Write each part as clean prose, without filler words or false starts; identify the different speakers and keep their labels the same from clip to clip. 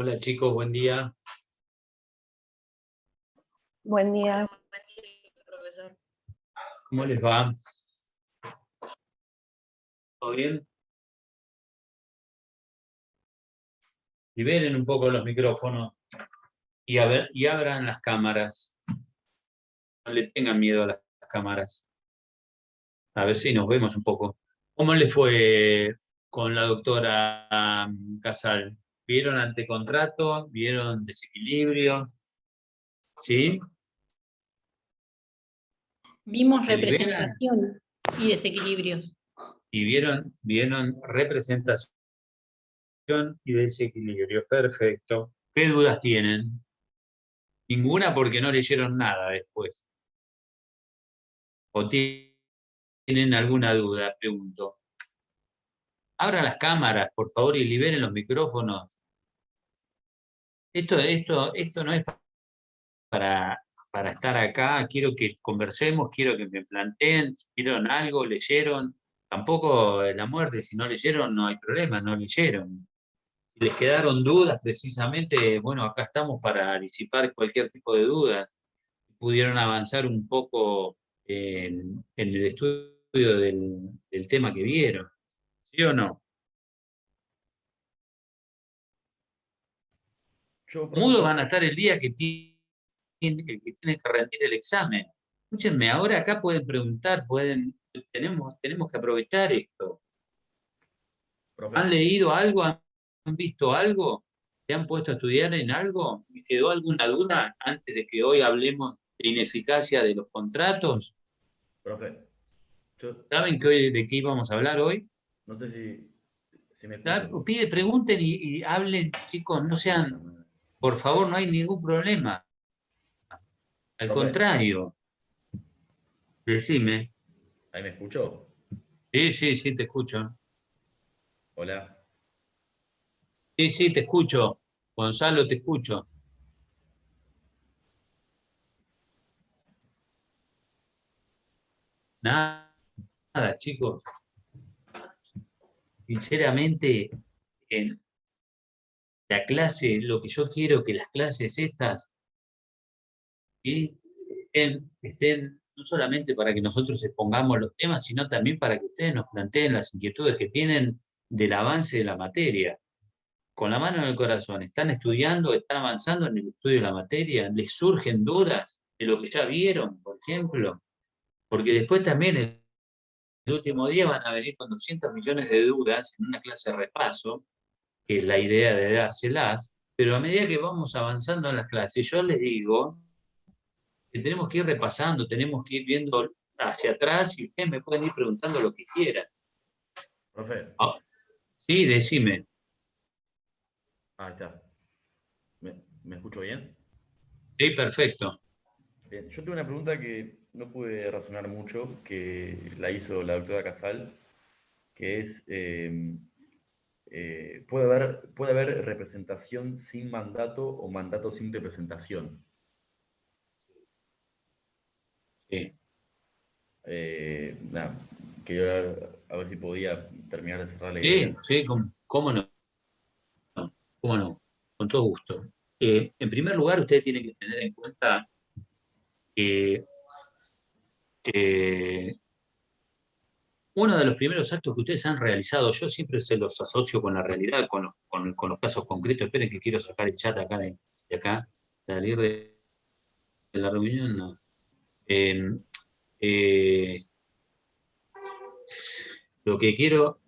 Speaker 1: Hola chicos, buen día.
Speaker 2: Buen día.
Speaker 3: Buen día, profesor.
Speaker 1: ¿Cómo les va? ¿Todo bien? Liberen un poco los micrófonos y abran las cámaras. No le tengan miedo a las cámaras. A ver si nos vemos un poco. ¿Cómo le fue con la doctora Casal? ¿Vieron antecontrato? ¿Vieron desequilibrios? ¿Sí?
Speaker 3: Vimos
Speaker 1: ¿Se liberan?
Speaker 3: representación y desequilibrios.
Speaker 1: Y vieron representación y desequilibrio. Perfecto. ¿Qué dudas tienen? Ninguna porque no leyeron nada después. ¿O tienen alguna duda? Pregunto. Abran las cámaras, por favor, y liberen los micrófonos. Esto no es para estar acá. Quiero que conversemos, quiero que me planteen, si vieron algo, leyeron. Tampoco la muerte, si no leyeron, no hay problema, no leyeron. Si les quedaron dudas, precisamente, bueno, acá estamos para disipar cualquier tipo de dudas. Pudieron avanzar un poco en el estudio del tema que vieron. ¿Sí o no? Mudos van a estar el día que tienen que rendir el examen. Escúchenme, ahora acá pueden preguntar, tenemos que aprovechar esto. ¿Han leído algo? ¿Han visto algo? ¿Se han puesto a estudiar en algo? ¿Me quedó alguna duda antes de que hoy hablemos de ineficacia de los contratos?
Speaker 4: Profe,
Speaker 1: ¿Saben de qué íbamos a hablar hoy?
Speaker 4: no sé si me escuchan.
Speaker 1: Pregunten y hablen, chicos, no sean, por favor, no hay ningún problema. Al
Speaker 4: Profe.
Speaker 1: contrario. Decime.
Speaker 4: ¿Ahí me escuchó?
Speaker 1: Sí, te escucho.
Speaker 4: Hola.
Speaker 1: Sí, te escucho. Gonzalo, te escucho. Nada, chicos. Sinceramente, en la clase, lo que yo quiero que las clases estas ¿sí? estén no solamente para que nosotros expongamos los temas, sino también para que ustedes nos planteen las inquietudes que tienen del avance de la materia. Con la mano en el corazón, ¿están estudiando, están avanzando en el estudio de la materia? ¿Les surgen dudas de lo que ya vieron, por ejemplo? Porque después también el último día van a venir con 200 millones de dudas en una clase de repaso, que es la idea de dárselas, pero a medida que vamos avanzando en las clases, yo les digo que tenemos que ir repasando, tenemos que ir viendo hacia atrás y ustedes me pueden ir preguntando lo que quieran.
Speaker 4: Profe.
Speaker 1: Sí, decime.
Speaker 4: Ahí está. ¿Me escucho bien?
Speaker 1: Sí, perfecto.
Speaker 4: Bien. Yo tengo una pregunta que no pude razonar mucho, que la hizo la doctora Casal, que es, ¿puede haber representación sin mandato o mandato sin representación?
Speaker 1: Sí.
Speaker 4: Nada, quería a ver si podía terminar de cerrar la idea.
Speaker 1: Sí, ¿cómo no? ¿Cómo no? Con todo gusto. En primer lugar, ustedes tienen que tener en cuenta que uno de los primeros actos que ustedes han realizado, yo siempre se los asocio con la realidad, con los casos concretos. Esperen que quiero sacar el chat acá de acá, salir de la reunión. No. Lo que quiero...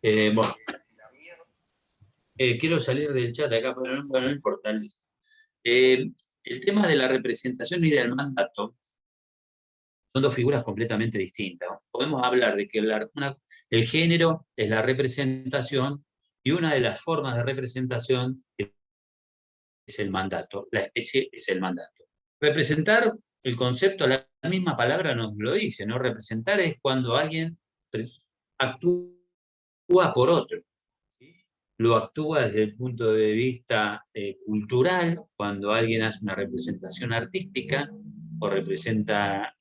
Speaker 1: bueno, quiero salir del chat acá, pero no importa. El tema de la representación y del mandato son dos figuras completamente distintas. Podemos hablar de que el género es la representación y una de las formas de representación es el mandato, la especie es el mandato. Representar, el concepto, la misma palabra nos lo dice, ¿no? Representar es cuando alguien actúa por otro. Lo actúa desde el punto de vista cultural, cuando alguien hace una representación artística o representa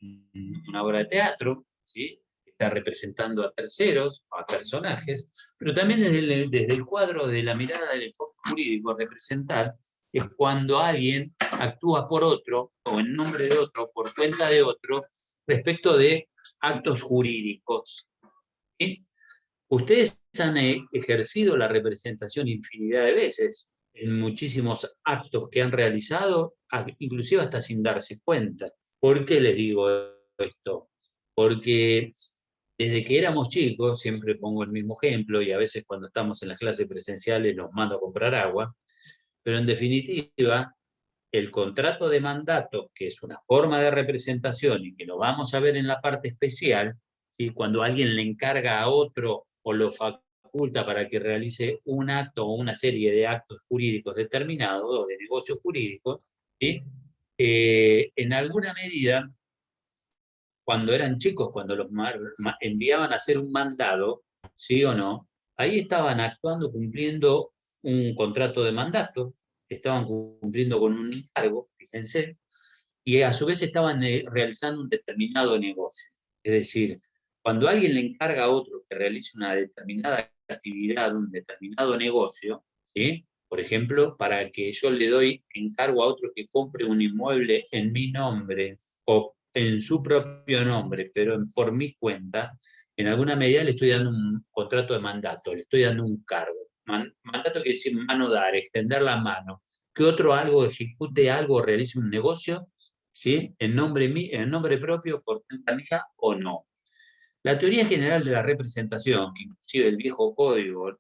Speaker 1: una obra de teatro, ¿sí? Está representando a terceros o a personajes, Pero también desde el cuadro de la mirada del enfoque jurídico, representar es cuando alguien actúa por otro, o en nombre de otro, por cuenta de otro, respecto de actos jurídicos. ¿Sí? Ustedes han ejercido la representación infinidad de veces en muchísimos actos que han realizado, inclusive hasta sin darse cuenta. ¿Por qué les digo esto? Porque desde que éramos chicos, siempre pongo el mismo ejemplo, y a veces cuando estamos en las clases presenciales los mando a comprar agua, pero en definitiva, el contrato de mandato, que es una forma de representación y que lo vamos a ver en la parte especial, ¿sí? Cuando alguien le encarga a otro o lo faculta para que realice un acto o una serie de actos jurídicos determinados o de negocios jurídicos, ¿sí? En alguna medida, cuando eran chicos, cuando los enviaban a hacer un mandado, sí o no, ahí estaban actuando, cumpliendo un contrato de mandato, estaban cumpliendo con un cargo, fíjense, y a su vez estaban realizando un determinado negocio. Es decir, cuando alguien le encarga a otro que realice una determinada actividad, un determinado negocio, ¿sí? Por ejemplo, para que yo le doy encargo a otro que compre un inmueble en mi nombre o en su propio nombre, pero por mi cuenta, en alguna medida le estoy dando un contrato de mandato, le estoy dando un cargo. Mandato quiere decir mano dar, extender la mano. Que otro algo ejecute algo, realice un negocio, ¿sí? En nombre propio, por cuenta mía o no. La teoría general de la representación, que inclusive el viejo código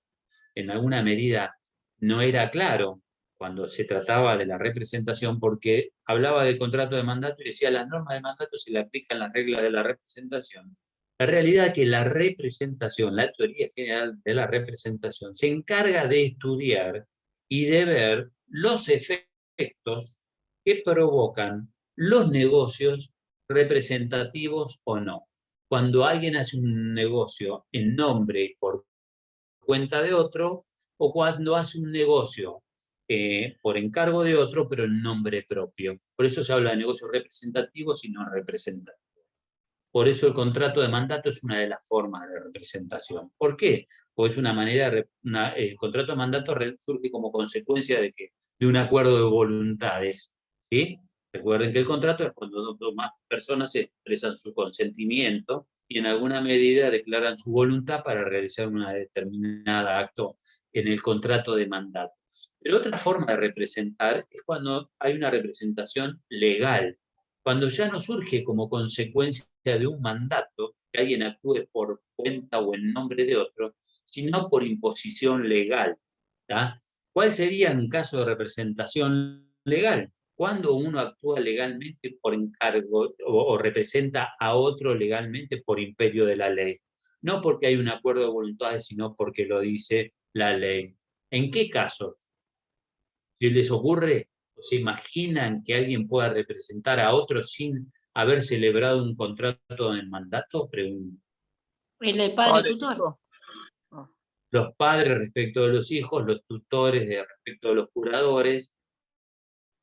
Speaker 1: en alguna medida no era claro cuando se trataba de la representación, porque hablaba del contrato de mandato y decía las normas de mandato se le aplican las reglas de la representación. La realidad es que la representación, la teoría general de la representación, se encarga de estudiar y de ver los efectos que provocan los negocios representativos o no. Cuando alguien hace un negocio en nombre y por cuenta de otro, o cuando hace un negocio por encargo de otro, pero en nombre propio. Por eso se habla de negocios representativos y no representativos. Por eso el contrato de mandato es una de las formas de representación. ¿Por qué? Porque es una manera, el contrato de mandato surge como consecuencia de un acuerdo de voluntades. ¿Sí? Recuerden que el contrato es cuando dos o más personas expresan su consentimiento y en alguna medida declaran su voluntad para realizar una determinada acto en el contrato de mandato. Pero otra forma de representar es cuando hay una representación legal, cuando ya no surge como consecuencia de un mandato, que alguien actúe por cuenta o en nombre de otro, sino por imposición legal. ¿Tá? ¿Cuál sería un caso de representación legal? Cuando uno actúa legalmente por encargo o representa a otro legalmente por imperio de la ley. No porque hay un acuerdo de voluntades, sino porque lo dice la ley. ¿En qué casos? Si les ocurre, o se imaginan que alguien pueda representar a otro sin haber celebrado un contrato de mandato, pregunto.
Speaker 3: El de padre tutor.
Speaker 1: Los padres respecto de los hijos, los tutores respecto de los curadores,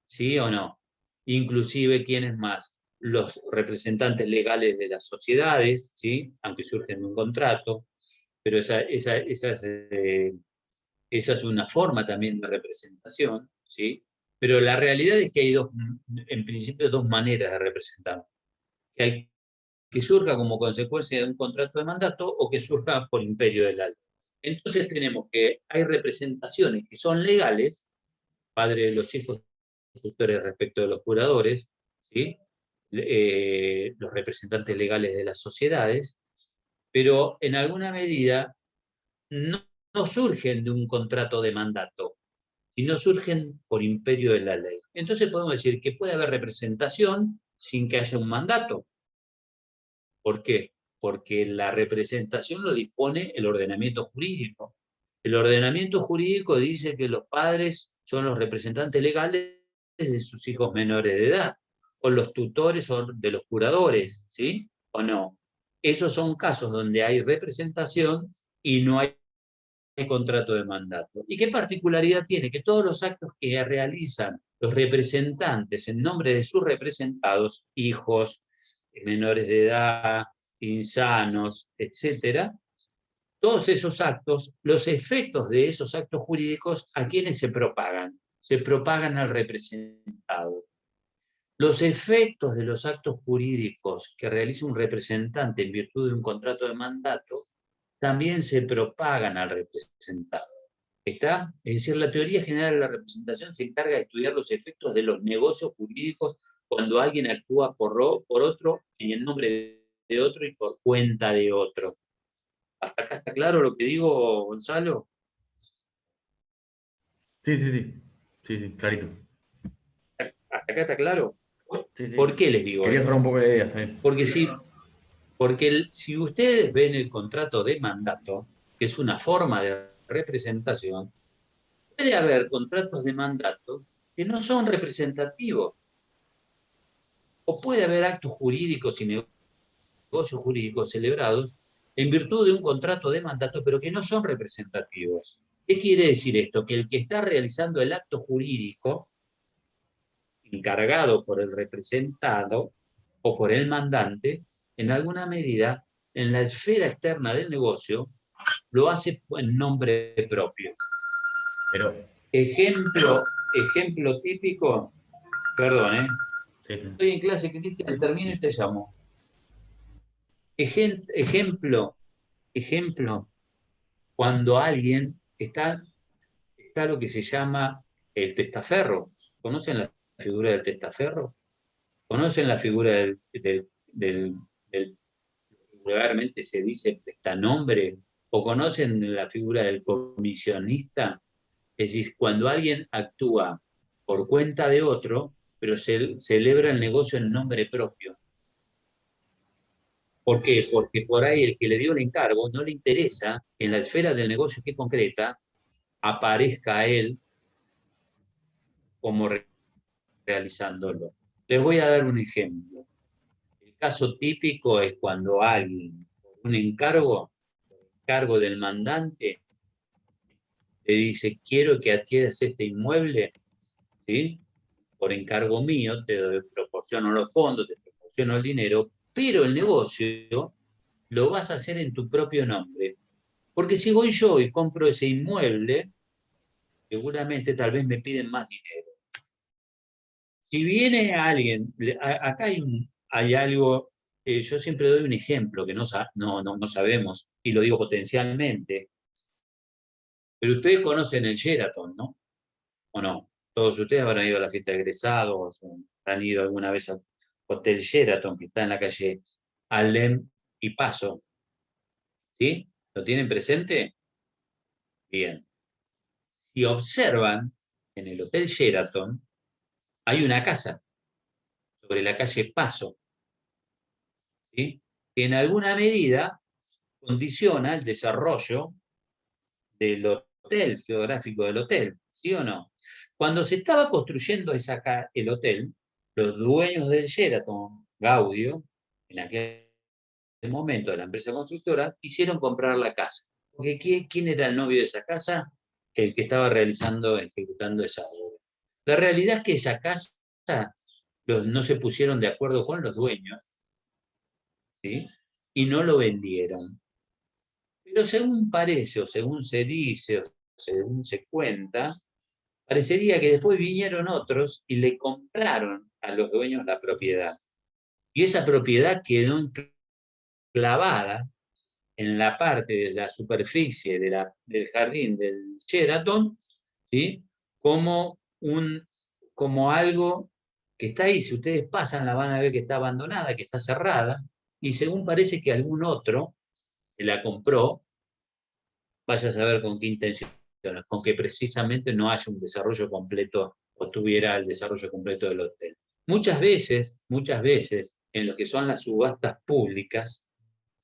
Speaker 1: ¿sí o no? Inclusive, ¿quiénes más? Los representantes legales de las sociedades, ¿sí? Aunque surgen de un contrato, pero esa es una forma también de representación, ¿sí? Pero la realidad es que hay en principio dos maneras de representar. Que surja como consecuencia de un contrato de mandato o que surja por imperio de la ley. Entonces tenemos que hay representaciones que son legales, padre de los hijos, tutores respecto de los curadores, ¿sí? Los representantes legales de las sociedades, pero en alguna medida no surgen de un contrato de mandato, sino surgen por imperio de la ley. Entonces podemos decir que puede haber representación sin que haya un mandato. ¿Por qué? Porque la representación lo dispone el ordenamiento jurídico. El ordenamiento jurídico dice que los padres son los representantes legales de sus hijos menores de edad, o los tutores son de los curadores, ¿sí? ¿O no? Esos son casos donde hay representación y no hay contrato de mandato. ¿Y qué particularidad tiene? Que todos los actos que realizan los representantes en nombre de sus representados, hijos, menores de edad, insanos, etcétera, todos esos actos, los efectos de esos actos jurídicos, ¿a quiénes se propagan? Se propagan al representado. Los efectos de los actos jurídicos que realiza un representante en virtud de un contrato de mandato también se propagan al representado. ¿Está? Es decir, la teoría general de la representación se encarga de estudiar los efectos de los negocios jurídicos cuando alguien actúa por otro en el nombre de otro y por cuenta de otro. ¿Hasta acá está claro lo que digo, Gonzalo?
Speaker 4: Sí, sí, sí. Sí, sí, clarito.
Speaker 1: ¿Hasta acá está claro?
Speaker 4: Sí,
Speaker 1: ¿Por
Speaker 4: sí.
Speaker 1: qué les digo
Speaker 4: Quería
Speaker 1: esto?
Speaker 4: cerrar un poco de ideas también.
Speaker 1: Porque si ustedes ven el contrato de mandato, que es una forma de representación, puede haber contratos de mandato que no son representativos. O puede haber actos jurídicos y negocios jurídicos celebrados en virtud de un contrato de mandato, pero que no son representativos. ¿Qué quiere decir esto? Que el que está realizando el acto jurídico, encargado por el representado o por el mandante, en alguna medida, en la esfera externa del negocio, lo hace en nombre propio.
Speaker 4: Pero,
Speaker 1: Ejemplo típico, perdón,
Speaker 4: sí, sí.
Speaker 1: estoy en clase, Cristian, termino y te llamo. Ejemplo, cuando alguien está lo que se llama el testaferro. ¿Conocen la figura del testaferro? ¿Conocen la figura del vulgarmente se dice prestanombre? ¿O conocen la figura del comisionista? Es decir, cuando alguien actúa por cuenta de otro, pero celebra el negocio en nombre propio. ¿Por qué? Porque por ahí el que le dio el encargo no le interesa que en la esfera del negocio que concreta aparezca a él como realizándolo. Les voy a dar un ejemplo. El caso típico es cuando alguien, por un encargo del mandante, le dice, quiero que adquieras este inmueble, ¿sí? Por encargo mío, te proporciono los fondos, te proporciono el dinero, pero el negocio lo vas a hacer en tu propio nombre. Porque si voy yo y compro ese inmueble, seguramente tal vez me piden más dinero. Si viene alguien, acá hay algo, yo siempre doy un ejemplo que no sabemos, y lo digo potencialmente, pero ustedes conocen el Sheraton, ¿no? ¿O no? Todos ustedes habrán ido a la fiesta de egresados, o han ido alguna vez al Hotel Sheraton, que está en la calle Alem y Paso, ¿sí? ¿Lo tienen presente? Bien. Si observan, en el Hotel Sheraton hay una casa sobre la calle Paso, ¿sí? Que en alguna medida condiciona el desarrollo del hotel, geográfico del hotel, ¿sí o no? Cuando se estaba construyendo el hotel, los dueños del Sheraton, Gaudio, en aquel momento de la empresa constructora, quisieron comprar la casa. Porque ¿quién era el novio de esa casa? El que estaba ejecutando esa obra. La realidad es que esa casa no se pusieron de acuerdo con los dueños, ¿sí? Y no lo vendieron. Pero según parece, o según se dice, o según se cuenta, parecería que después vinieron otros y le compraron a los dueños la propiedad. Y esa propiedad quedó enclavada en la parte de la superficie del jardín del Sheraton, ¿sí? como, como algo que está ahí. Si ustedes pasan, la van a ver que está abandonada, que está cerrada, y según parece que algún otro que la compró, vaya a saber con qué intenciones, con que precisamente no haya un desarrollo completo o tuviera el desarrollo completo del hotel. Muchas veces, en lo que son las subastas públicas,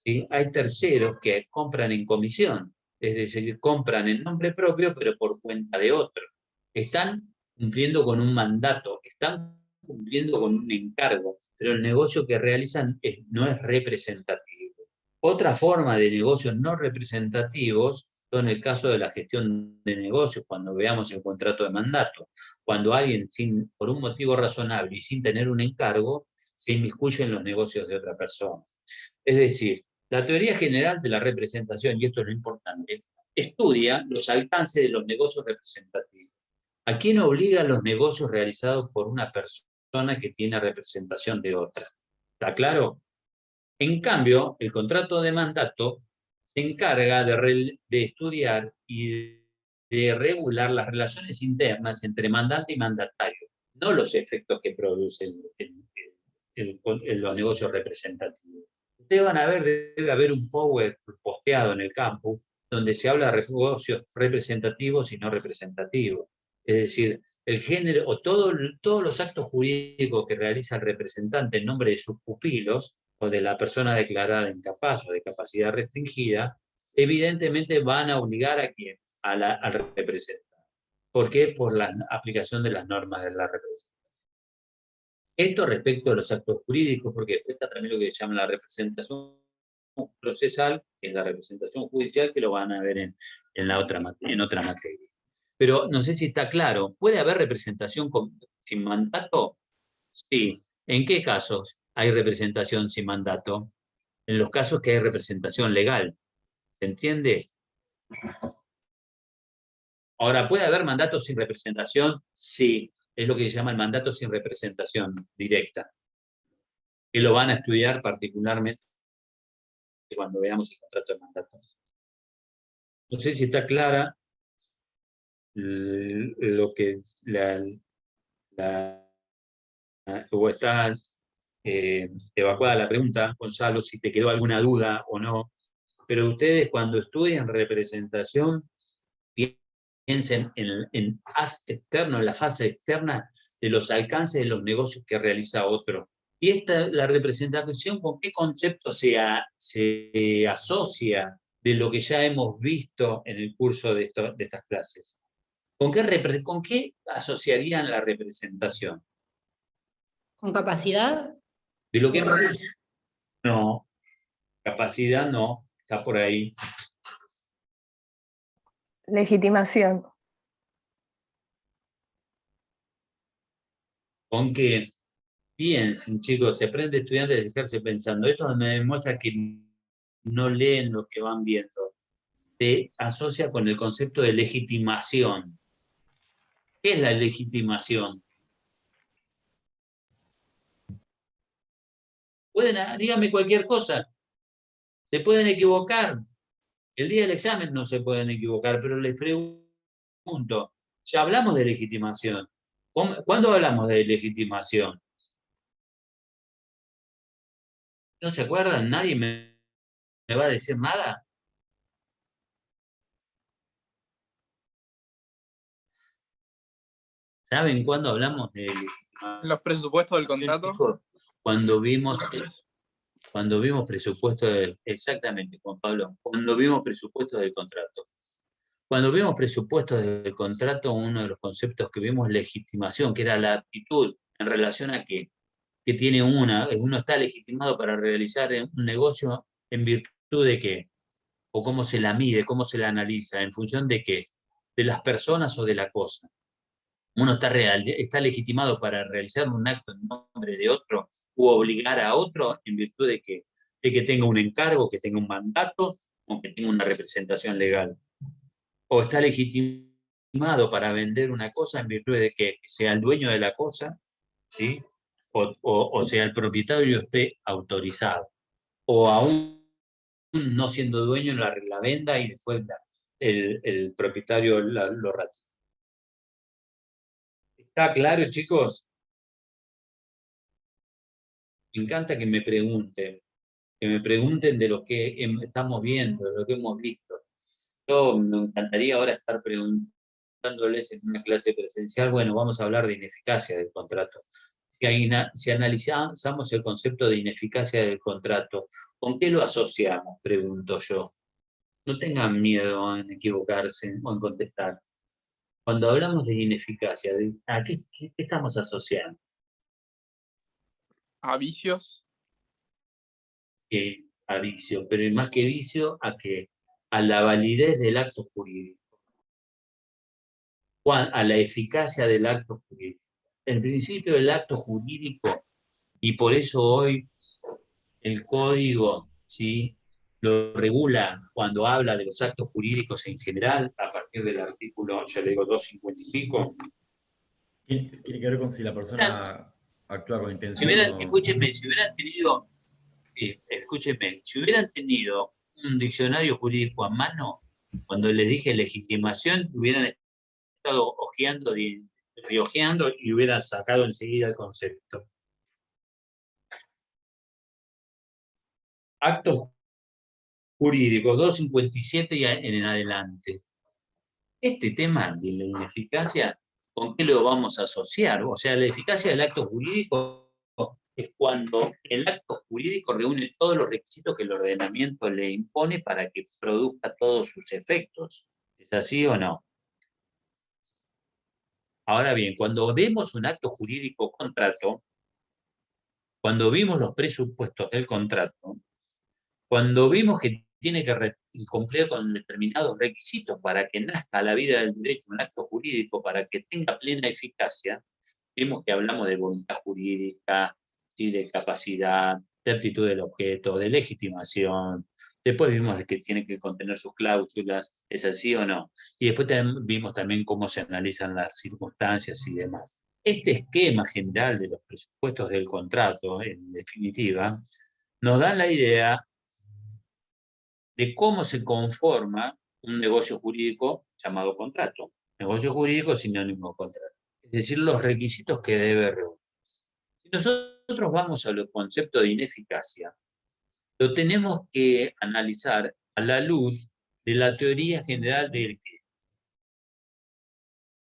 Speaker 1: ¿sí? Hay terceros que compran en comisión, es decir, compran en nombre propio, pero por cuenta de otro. Están cumpliendo con un mandato, están cumpliendo con un encargo, pero el negocio que realizan no es representativo. Otra forma de negocios no representativos son el caso de la gestión de negocios, cuando veamos el contrato de mandato, cuando alguien por un motivo razonable y sin tener un encargo, se inmiscuye en los negocios de otra persona. Es decir, La teoría general de la representación, y esto es lo importante, estudia los alcances de los negocios representativos. ¿A quién obligan los negocios realizados por una persona que tiene representación de otra? ¿Está claro? En cambio, el contrato de mandato se encarga de estudiar y de regular las relaciones internas entre mandante y mandatario, no los efectos que producen los negocios representativos. Ustedes van a ver, debe haber un power posteado en el campus donde se habla de negocios representativos y no representativos. Es decir, el género o todos los actos jurídicos que realiza el representante en nombre de sus pupilos o de la persona declarada incapaz o de capacidad restringida, evidentemente van a obligar a quién, al representante. ¿Por qué? Por la aplicación de las normas de la representación. Esto respecto a los actos jurídicos, porque después está también lo que se llama la representación procesal, que es la representación judicial, que lo van a ver en otra materia. Pero no sé si está claro, ¿puede haber representación sin mandato? Sí. ¿En qué casos hay representación sin mandato? En los casos que hay representación legal. ¿Se entiende? Ahora, ¿puede haber mandatos sin representación? Sí. Es lo que se llama el mandato sin representación directa, que lo van a estudiar particularmente cuando veamos el contrato de mandato. No sé si está clara lo que o está evacuada la pregunta, Gonzalo, si te quedó alguna duda o no. Pero ustedes cuando estudian representación, piensen en externo, en la fase externa de los alcances de los negocios que realiza otro. Y la representación, ¿con qué concepto se asocia de lo que ya hemos visto en el curso de estas clases? ¿Con qué asociarían la representación?
Speaker 3: ¿Con capacidad?
Speaker 1: De lo que hemos visto. No, capacidad no, está por ahí.
Speaker 2: Legitimación.
Speaker 1: Con que piensen, chicos, se aprende estudiantes a dejarse pensando. Esto me demuestra que no leen lo que van viendo. Se asocia con el concepto de legitimación. ¿Qué es la legitimación? Díganme cualquier cosa. Se pueden equivocar. El día del examen no se pueden equivocar, pero les pregunto, ya hablamos de legitimación. ¿Cuándo hablamos de legitimación? ¿No se acuerdan? ¿Nadie me va a decir nada? ¿Saben cuándo hablamos de legitimación?
Speaker 5: ¿Los presupuestos del contrato?
Speaker 1: Chicos, cuando vimos presupuestos exactamente, Juan Pablo, cuando vimos presupuestos del contrato. Cuando vimos presupuestos del contrato, uno de los conceptos que vimos es legitimación, que era la aptitud en relación a que tiene uno está legitimado para realizar un negocio en virtud de qué, o cómo se la mide, cómo se la analiza, en función de qué, de las personas o de la cosa. Uno está legitimado para realizar un acto en nombre de otro u obligar a otro en virtud de que tenga un encargo, que tenga un mandato o que tenga una representación legal. O está legitimado para vender una cosa en virtud de que sea el dueño de la cosa, ¿sí? O sea el propietario esté autorizado. O aún no siendo dueño la venda y después el propietario lo ratifica. ¿Está claro, chicos? Me encanta que me pregunten de lo que estamos viendo, de lo que hemos visto. Yo me encantaría ahora estar preguntándoles en una clase presencial, bueno, vamos a hablar de ineficacia del contrato. Si analizamos el concepto de ineficacia del contrato, ¿con qué lo asociamos? Pregunto yo. No tengan miedo en equivocarse o en contestar. Cuando hablamos de ineficacia, ¿a qué estamos asociando?
Speaker 5: ¿A vicios?
Speaker 1: A vicio, pero más que vicio, a la validez del acto jurídico, a la eficacia del acto jurídico. El principio del acto jurídico, y por eso hoy el código, ¿sí?, lo regula cuando habla de los actos jurídicos en general, a partir del artículo, ya le digo, 250 y pico.
Speaker 4: Tiene que ver con si la persona actúa con intención o...
Speaker 1: Escúchenme, si hubieran tenido, escúchenme, si hubieran tenido un diccionario jurídico a mano, cuando les dije legitimación, hubieran estado riojeando y hubieran sacado enseguida el concepto. Actos jurídicos, 257 y en adelante. Este tema de la ineficacia, ¿con qué lo vamos a asociar? O sea, la eficacia del acto jurídico es cuando el acto jurídico reúne todos los requisitos que el ordenamiento le impone para que produzca todos sus efectos. ¿Es así o no? Ahora bien, cuando vemos un acto jurídico contrato, cuando vimos los presupuestos del contrato, cuando vimos que tiene que cumplir con determinados requisitos para que nazca a la vida del derecho un acto jurídico, para que tenga plena eficacia, vimos que hablamos de voluntad jurídica, ¿sí? De capacidad, de aptitud del objeto, de legitimación. Después vimos que tiene que contener sus cláusulas, ¿es así o no? Y después vimos también cómo se analizan las circunstancias y demás. Este esquema general de los presupuestos del contrato, en definitiva, nos da la idea de cómo se conforma un negocio jurídico llamado contrato. Negocio jurídico es sinónimo de contrato. Es decir, los requisitos que debe reunir. Si nosotros vamos a los conceptos de ineficacia, lo tenemos que analizar a la luz de la teoría general del que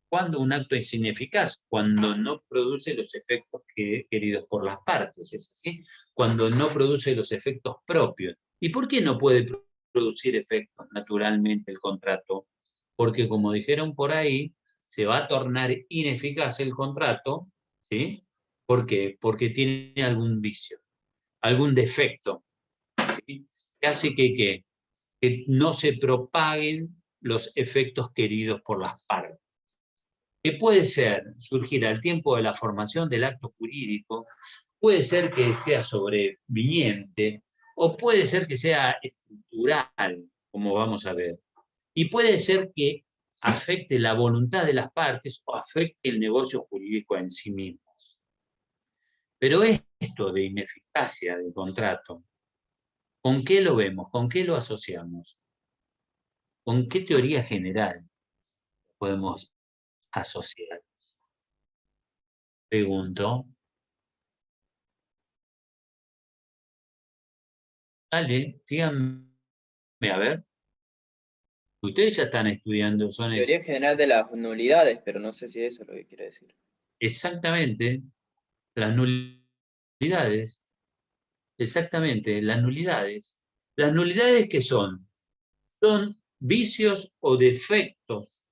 Speaker 1: cuando un acto es ineficaz, cuando no produce los efectos queridos por las partes, ¿es así? Cuando no produce los efectos propios. ¿Y por qué no puede producir efectos naturalmente el contrato? Porque como dijeron por ahí, se va a tornar ineficaz el contrato, ¿sí? ¿Por qué? Porque tiene algún vicio, algún defecto, ¿sí? Que hace que no se propaguen los efectos queridos por las partes. Que puede surgir al tiempo de la formación del acto jurídico, puede ser que sea sobreviniente, o puede ser que sea estructural, como vamos a ver. Y puede ser que afecte la voluntad de las partes o afecte el negocio jurídico en sí mismo. Pero esto de ineficacia del contrato, ¿con qué lo vemos? ¿Con qué lo asociamos? ¿Con qué teoría general podemos asociar? Pregunto. Dale, díganme, a ver. Ustedes ya están estudiando,
Speaker 6: Teoría general de las nulidades, pero no sé si eso es lo que quiere decir.
Speaker 1: exactamente las nulidades. Exactamente, las nulidades. Las nulidades, ¿qué son? Son vicios o defectos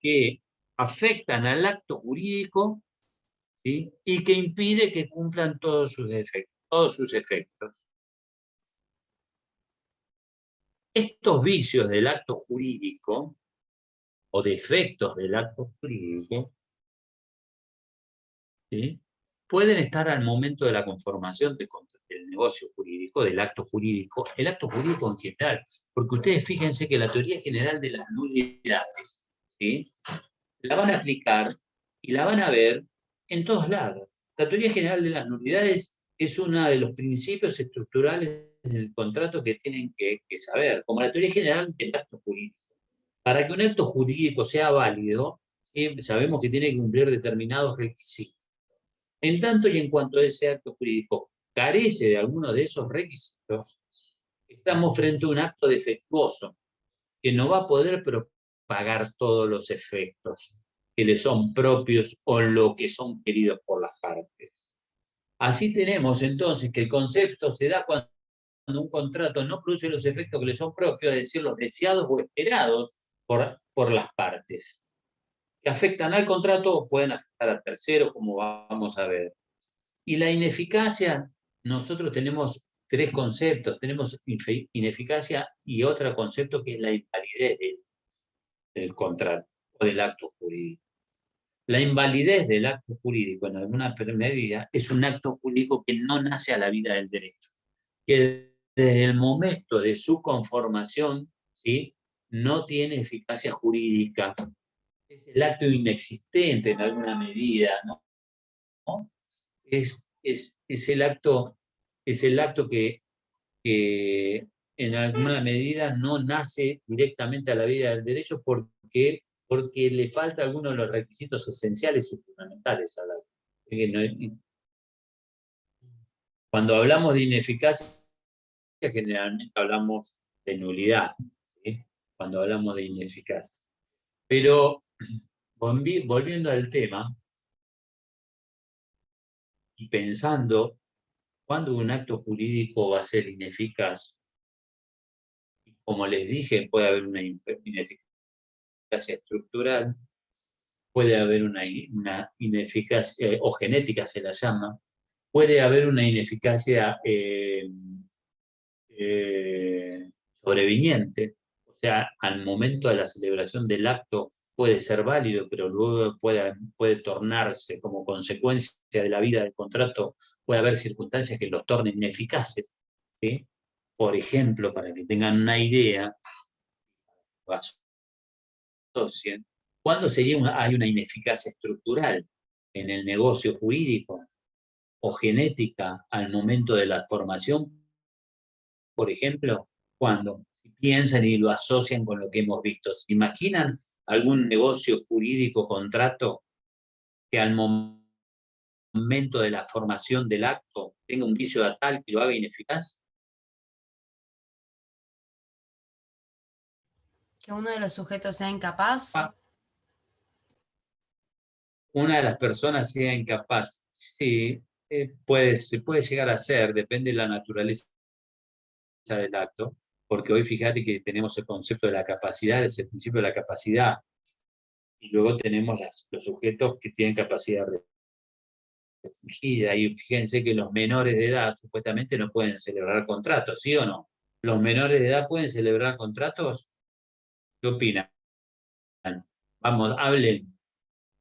Speaker 1: que afectan al acto jurídico, ¿sí? Y que impide que cumplan todos sus efectos. Estos vicios del acto jurídico o defectos del acto jurídico, ¿sí? Pueden estar al momento de la conformación del negocio jurídico, del acto jurídico, el acto jurídico en general, porque ustedes fíjense que la teoría general de las nulidades, ¿sí? La van a aplicar y la van a ver en todos lados. La teoría general de las nulidades es uno de los principios estructurales del contrato que tienen que saber, como la teoría general del acto jurídico. Para que un acto jurídico sea válido, ¿sí? Sabemos que tiene que cumplir determinados requisitos. En tanto y en cuanto ese acto jurídico carece de alguno de esos requisitos, estamos frente a un acto defectuoso que no va a poder propagar todos los efectos que le son propios o lo que son queridos por las partes. Así tenemos entonces que el concepto se da cuando un contrato no produce los efectos que le son propios, es decir, los deseados o esperados por las partes, que afectan al contrato o pueden afectar a terceros, como vamos a ver. Y la ineficacia, nosotros tenemos tres conceptos. Tenemos ineficacia y otro concepto que es la invalidez del contrato o del acto jurídico. La invalidez del acto jurídico, en alguna medida, es un acto jurídico que no nace a la vida del derecho. que desde el momento de su conformación, ¿sí?, no tiene eficacia jurídica. Es el acto inexistente en alguna medida, ¿no? Es el acto que en alguna medida no nace directamente a la vida del derecho porque le falta alguno de los requisitos esenciales y fundamentales al acto. Cuando hablamos de ineficacia, generalmente hablamos de nulidad, ¿sí?, cuando hablamos de ineficacia. Pero volviendo al tema y pensando cuándo un acto jurídico va a ser ineficaz, como les dije, puede haber una ineficacia estructural, puede haber una ineficacia, o genética se la llama, puede haber una ineficacia sobreviniente, o sea, al momento de la celebración del acto puede ser válido, pero luego puede tornarse como consecuencia de la vida del contrato, puede haber circunstancias que los tornen ineficaces, ¿sí? Por ejemplo, para que tengan una idea, asocien, ¿cuándo hay una ineficacia estructural en el negocio jurídico o genética al momento de la formación? Por ejemplo, cuando piensan y lo asocian con lo que hemos visto. ¿Se imaginan algún negocio jurídico, contrato, que al momento de la formación del acto tenga un vicio tal que lo haga ineficaz?
Speaker 7: Que uno de los sujetos sea incapaz.
Speaker 1: Una de las personas sea incapaz. Sí, se puede llegar a ser, depende de la naturaleza del acto, porque hoy fíjate que tenemos el concepto de la capacidad, es el principio de la capacidad, y luego tenemos los sujetos que tienen capacidad restringida, y fíjense que los menores de edad supuestamente no pueden celebrar contratos, ¿sí o no? ¿Los menores de edad pueden celebrar contratos? ¿Qué opinan? Vamos, hablen.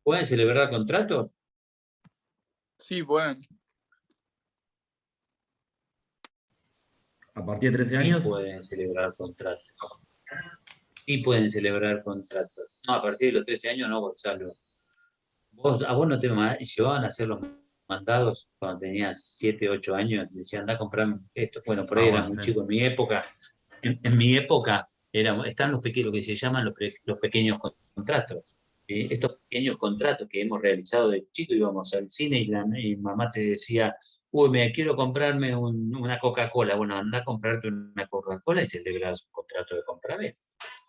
Speaker 1: ¿Pueden celebrar contratos?
Speaker 5: Sí, bueno.
Speaker 4: A partir de 13
Speaker 1: Sí
Speaker 4: años,
Speaker 1: pueden celebrar contratos. Sí pueden celebrar contratos. No, a partir de los 13 años no, Gonzalo. ¿A vos no te llevaban a hacer los mandados cuando tenías 7, 8 años? Te decían, anda a comprarme esto. Bueno, por ahí era
Speaker 4: bueno,
Speaker 1: muy
Speaker 4: sí.
Speaker 1: chico. En mi época, en mi época están lo que se llaman los pequeños contratos. Estos pequeños contratos que hemos realizado de chico, íbamos al cine y mamá te decía, uy, quiero comprarme una Coca-Cola. Bueno, anda a comprarte una Coca-Cola y celebrabas un contrato de compra-venta.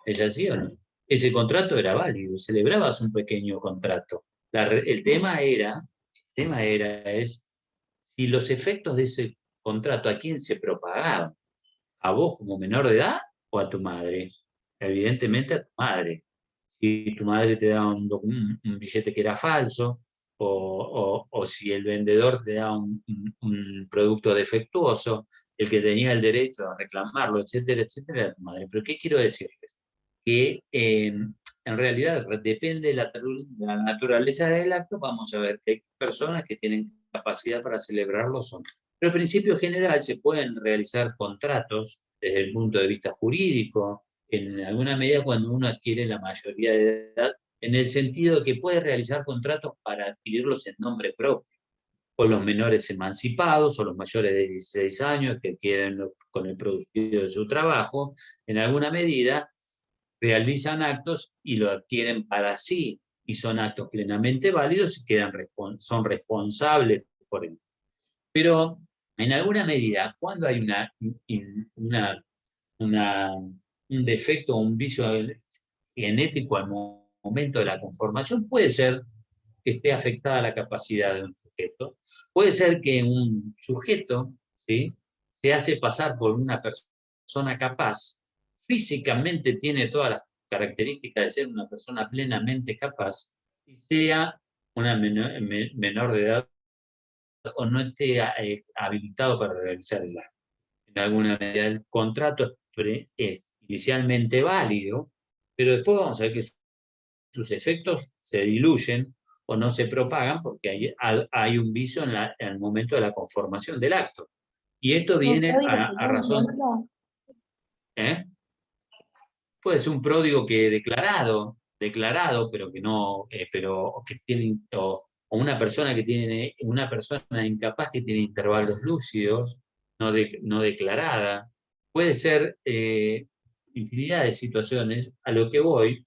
Speaker 1: ¿Es así o no? Ese contrato era válido, celebrabas un pequeño contrato. El tema es si los efectos de ese contrato, ¿a quién se propagaban? ¿A vos como menor de edad o a tu madre? Evidentemente a tu madre. Si tu madre te da un billete que era falso, o si el vendedor te da un producto defectuoso, el que tenía el derecho a reclamarlo, etcétera, etcétera, era tu madre. Pero ¿qué quiero decirles? Que en realidad depende de la naturaleza del acto, vamos a ver que hay personas que tienen capacidad para celebrarlo o no. Pero en principio general se pueden realizar contratos desde el punto de vista jurídico, en alguna medida cuando uno adquiere la mayoría de edad, en el sentido de que puede realizar contratos para adquirirlos en nombre propio, o los menores emancipados, o los mayores de 16 años que adquieren con el producido de su trabajo, en alguna medida realizan actos y lo adquieren para sí, y son actos plenamente válidos y son responsables por él. Pero en alguna medida, cuando hay un defecto o un vicio genético al momento de la conformación, puede ser que esté afectada la capacidad de un sujeto, puede ser que un sujeto, ¿sí?, se hace pasar por una persona capaz, físicamente tiene todas las características de ser una persona plenamente capaz, y sea una menor de edad o no esté habilitado para realizar el acto. En alguna medida el contrato es inicialmente válido, pero después vamos a ver que sus efectos se diluyen o no se propagan porque hay un vicio en el momento de la conformación del acto. Y esto viene
Speaker 3: pródigo
Speaker 1: a
Speaker 3: sería un
Speaker 1: razón,
Speaker 3: ejemplo?
Speaker 1: ¿eh? Puede ser un pródigo que declarado, pero que no, pero que tiene, o una persona que tiene, una persona incapaz que tiene intervalos lúcidos, no declarada. Puede ser infinidad de situaciones. A lo que voy,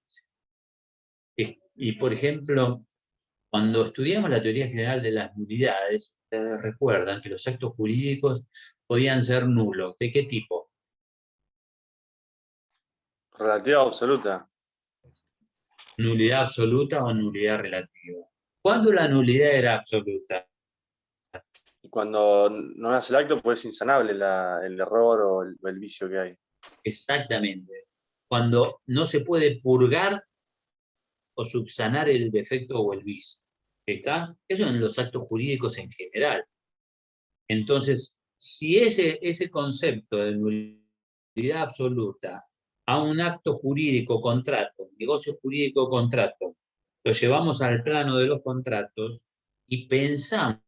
Speaker 1: y por ejemplo, cuando estudiamos la teoría general de las nulidades, ustedes recuerdan que los actos jurídicos podían ser nulos. ¿De qué tipo?
Speaker 8: Relativa o absoluta.
Speaker 1: Nulidad absoluta o nulidad relativa. ¿Cuándo la nulidad era absoluta?
Speaker 8: Y cuando no nace el acto, pues es insanable el error o el vicio que hay.
Speaker 1: Exactamente. Cuando no se puede purgar o subsanar el defecto o el vicio. ¿Está? Eso en los actos jurídicos en general. Entonces, si ese concepto de nulidad absoluta a un acto jurídico, contrato, negocio jurídico, contrato, lo llevamos al plano de los contratos y pensamos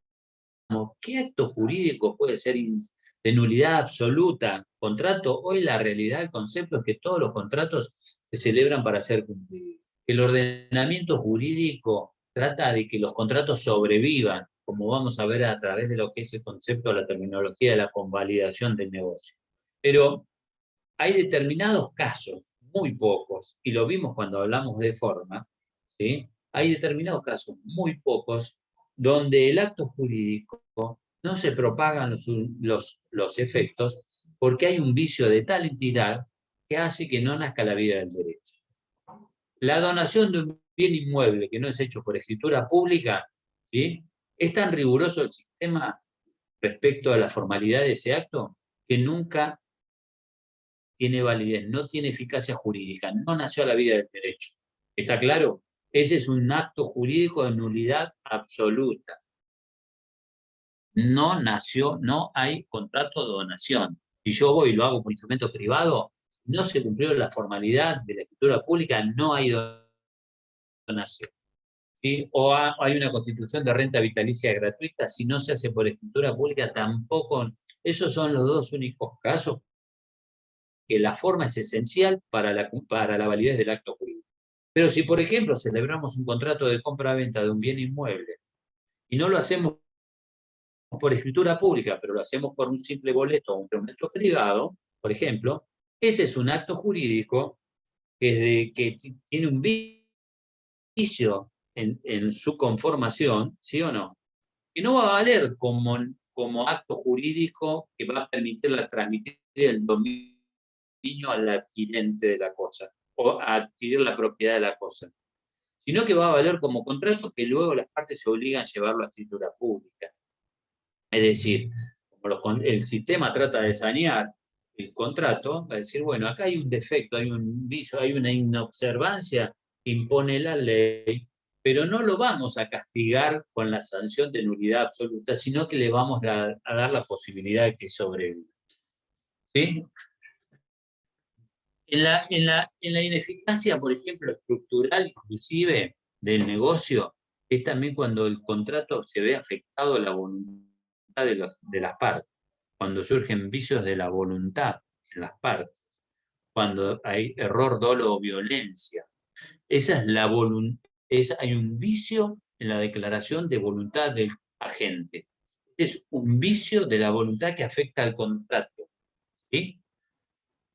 Speaker 1: qué acto jurídico puede ser de nulidad absoluta, contrato. Hoy la realidad, el concepto es que todos los contratos se celebran para ser cumplidos. El ordenamiento jurídico trata de que los contratos sobrevivan, como vamos a ver a través de lo que es el concepto de la terminología de la convalidación del negocio. Pero hay determinados casos, muy pocos, y lo vimos cuando hablamos de forma, ¿sí? Hay determinados casos, muy pocos, donde el acto jurídico no se propagan los efectos porque hay un vicio de tal entidad que hace que no nazca la vida del derecho. La donación de un bien inmueble que no es hecho por escritura pública, ¿sí? Es tan riguroso el sistema respecto a la formalidad de ese acto que nunca tiene validez, no tiene eficacia jurídica, no nació a la vida del derecho. ¿Está claro? Ese es un acto jurídico de nulidad absoluta. No nació, no hay contrato de donación. Si yo voy y lo hago por instrumento privado, no se cumplió la formalidad de la escritura pública, no hay donación. ¿Sí? O hay una constitución de renta vitalicia gratuita, si no se hace por escritura pública, tampoco. Esos son los dos únicos casos que la forma es esencial para la validez del acto jurídico. Pero si, por ejemplo, celebramos un contrato de compra-venta de un bien inmueble y no lo hacemos por escritura pública, pero lo hacemos por un simple boleto o un instrumento privado, por ejemplo, ese es un acto jurídico que tiene un vicio en su conformación, ¿sí o no? Que no va a valer como acto jurídico que va a permitir transmitir el dominio al adquirente de la cosa o a adquirir la propiedad de la cosa, sino que va a valer como contrato que luego las partes se obligan a llevarlo a escritura pública. Es decir, como el sistema trata de sanear el contrato, va a decir, bueno, acá hay un defecto, hay un vicio, hay una inobservancia que impone la ley, pero no lo vamos a castigar con la sanción de nulidad absoluta, sino que le vamos a dar la posibilidad de que sobreviva. ¿Sí? En la ineficacia, por ejemplo, estructural inclusive del negocio, es también cuando el contrato se ve afectado a la voluntad de las partes, cuando surgen vicios de la voluntad en las partes, cuando hay error, dolo o violencia. Esa es la voluntad, hay un vicio en la declaración de voluntad del agente. Es un vicio de la voluntad que afecta al contrato. ¿Sí?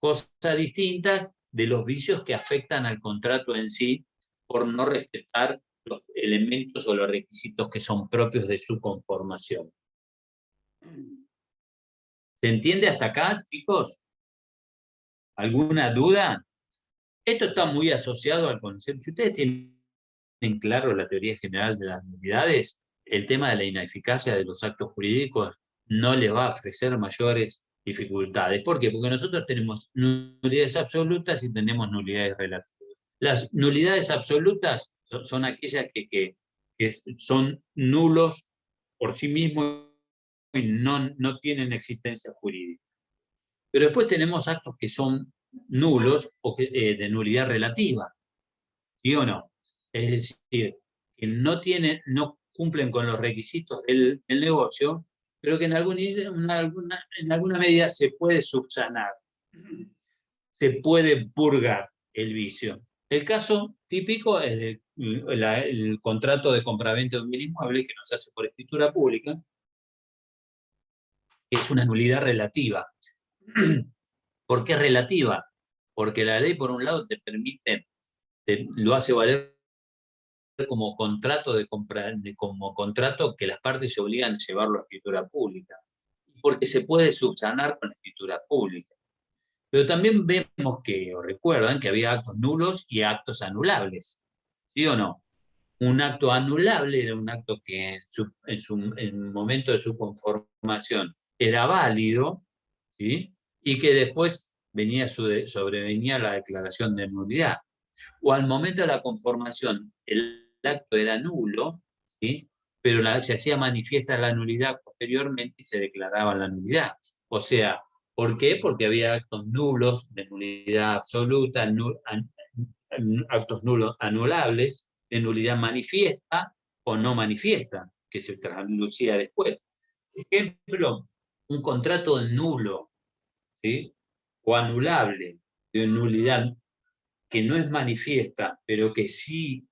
Speaker 1: Cosa distinta de los vicios que afectan al contrato en sí por no respetar los elementos o los requisitos que son propios de su conformación. ¿Se entiende hasta acá, chicos? ¿Alguna duda? Esto está muy asociado al concepto. Si ustedes tienen claro la teoría general de las nulidades, el tema de la ineficacia de los actos jurídicos no le va a ofrecer mayores dificultades. ¿Por qué? Porque nosotros tenemos nulidades absolutas y tenemos nulidades relativas. Las nulidades absolutas son aquellas que son nulos por sí mismos y no tienen existencia jurídica. Pero después tenemos actos que son nulos o de nulidad relativa, ¿sí o no? Es decir, que no cumplen con los requisitos del negocio, pero que en alguna medida se puede subsanar, se puede purgar el vicio. El caso típico es el contrato de compraventa de un bien inmueble que nos hace por escritura pública, que es una nulidad relativa. ¿Por qué es relativa? Porque la ley, por un lado, te permite, lo hace valer como contrato como contrato que las partes se obligan a llevarlo a escritura pública, porque se puede subsanar con la escritura pública. Pero también vemos que, o recuerdan, que había actos nulos y actos anulables, ¿sí o no? Un acto anulable era un acto que en el momento de su conformación era válido, ¿sí? Y que después sobrevenía la declaración de nulidad. O al momento de la conformación, el acto era nulo, ¿sí? Pero se hacía manifiesta la nulidad posteriormente y se declaraba la nulidad. O sea, ¿por qué? Porque había actos nulos de nulidad absoluta, actos nulos anulables, de nulidad manifiesta o no manifiesta, que se traslucía después. Ejemplo, un contrato nulo, ¿sí? O anulable, de nulidad que no es manifiesta, pero que sí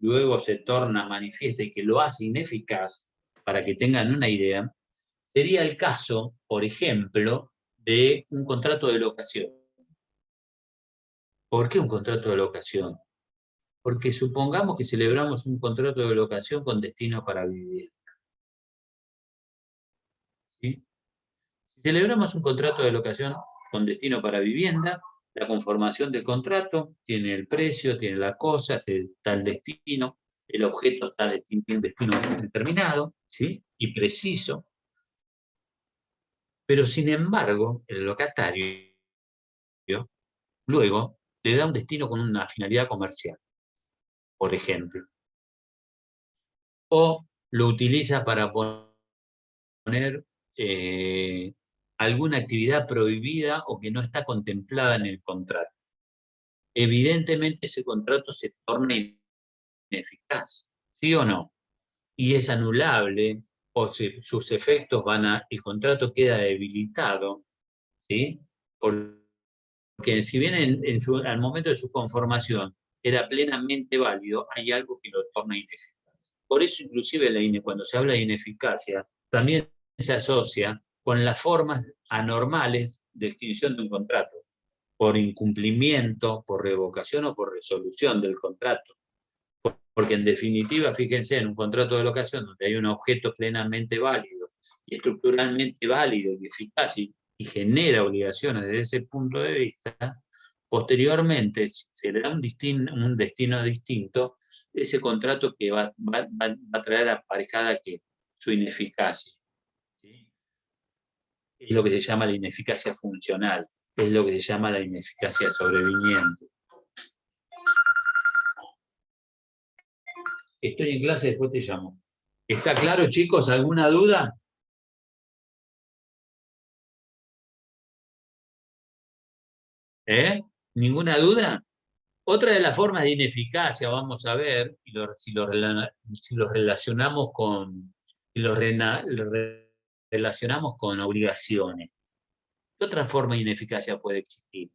Speaker 1: luego se torna manifiesta y que lo hace ineficaz, para que tengan una idea, sería el caso, por ejemplo, de un contrato de locación. ¿Por qué un contrato de locación? Porque supongamos que celebramos un contrato de locación con destino para vivir. ¿Sí? Si celebramos un contrato de locación con destino para vivienda, la conformación del contrato tiene el precio, tiene la cosa, está el destino, el objeto está destinado a un destino determinado, ¿sí? Y preciso. Pero sin embargo, el locatario luego le da un destino con una finalidad comercial, por ejemplo. O lo utiliza para poner alguna actividad prohibida o que no está contemplada en el contrato. Evidentemente ese contrato se torna ineficaz, ¿sí o no? Y es anulable, o sus efectos el contrato queda debilitado, ¿sí? Porque si bien al momento de su conformación era plenamente válido, hay algo que lo torna ineficaz. Por eso inclusive cuando se habla de ineficacia, también se asocia con las formas anormales de extinción de un contrato, por incumplimiento, por revocación o por resolución del contrato. Porque en definitiva, fíjense, en un contrato de locación donde hay un objeto plenamente válido y estructuralmente válido y eficaz y genera obligaciones desde ese punto de vista, posteriormente se le da un destino distinto, ese contrato que va a traer aparejada que su ineficacia. ¿Sí? Es lo que se llama la ineficacia funcional, es lo que se llama la ineficacia sobreviniente. Estoy en clase, después te llamo. ¿Está claro, chicos? ¿Alguna duda? ¿Ninguna duda? Otra de las formas de ineficacia, vamos a ver, si lo relacionamos relacionamos con obligaciones. ¿Qué otra forma de ineficacia puede existir?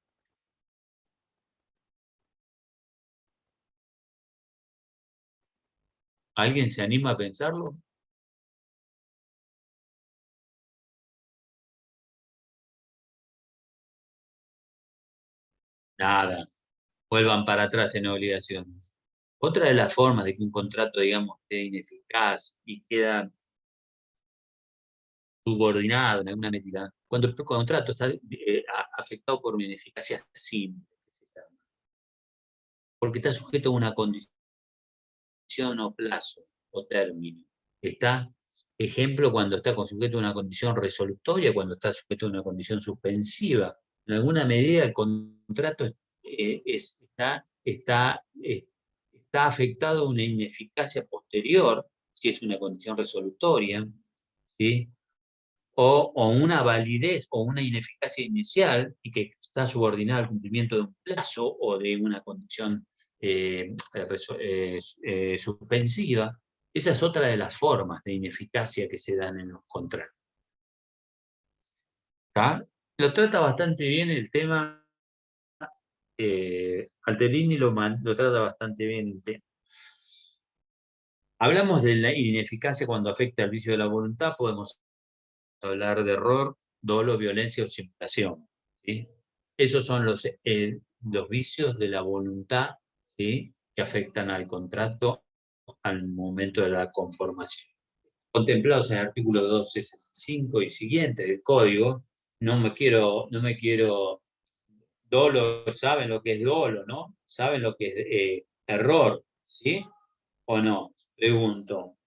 Speaker 1: ¿Alguien se anima a pensarlo? Nada, vuelvan para atrás en obligaciones. Otra de las formas de que un contrato, digamos, esté ineficaz y queda subordinado en alguna medida, cuando el contrato está afectado por una ineficacia simple, porque está sujeto a una condición o plazo o término. Está, ejemplo, cuando está sujeto a una condición resolutoria, cuando está sujeto a una condición suspensiva. En alguna medida el contrato está afectado a una ineficacia posterior, si es una condición resolutoria, ¿sí? O una validez o una ineficacia inicial y que está subordinada al cumplimiento de un plazo o de una condición suspensiva, Esa es otra de las formas de ineficacia que se dan en los contratos. ¿Está? Lo trata bastante bien el tema, Alterini lo trata bastante bien el tema. Hablamos de la ineficacia cuando afecta al vicio de la voluntad, podemos hablar de error, dolo, violencia o simulación, ¿sí? Esos son los vicios de la voluntad, ¿sí?, que afectan al contrato al momento de la conformación. Contemplados en el artículo 265 y siguiente del Código, no me quiero, dolo, saben lo que es dolo, ¿no? Saben lo que es error, ¿sí? ¿O no? Pregunto.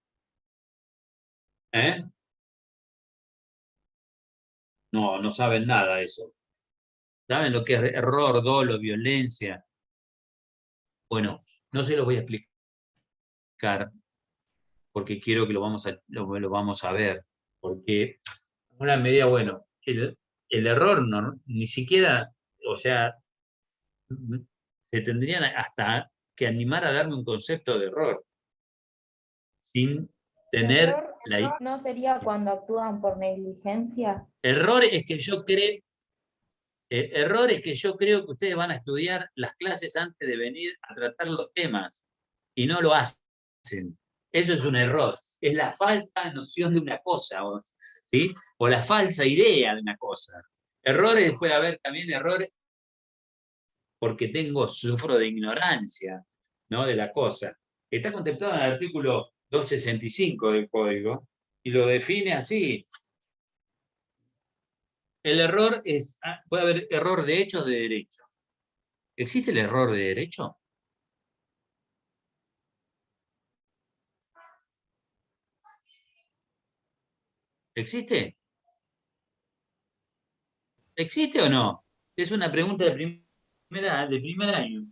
Speaker 1: ¿Eh? No, no saben nada de eso. ¿Saben lo que es error, dolo, violencia? Bueno, no se lo voy a explicar porque quiero que lo vamos a ver. Porque, en una medida, bueno, el error no, ni siquiera, o sea, se tendrían hasta que animar a darme un concepto de error, sin tener
Speaker 9: ¿Error no sería cuando actúan por negligencia?
Speaker 1: Error es que yo creo que ustedes van a estudiar las clases antes de venir a tratar los temas y no lo hacen. Eso es un error. Es la falta de noción de una cosa, ¿sí? O la falsa idea de una cosa. Errores, puede haber también errores porque sufro de ignorancia, ¿no?, de la cosa. Está contemplado en el artículo 265 del Código y lo define así. El error puede haber error de hecho o de derecho. ¿Existe el error de derecho? ¿Existe? ¿Existe o no? Es una pregunta de primer año.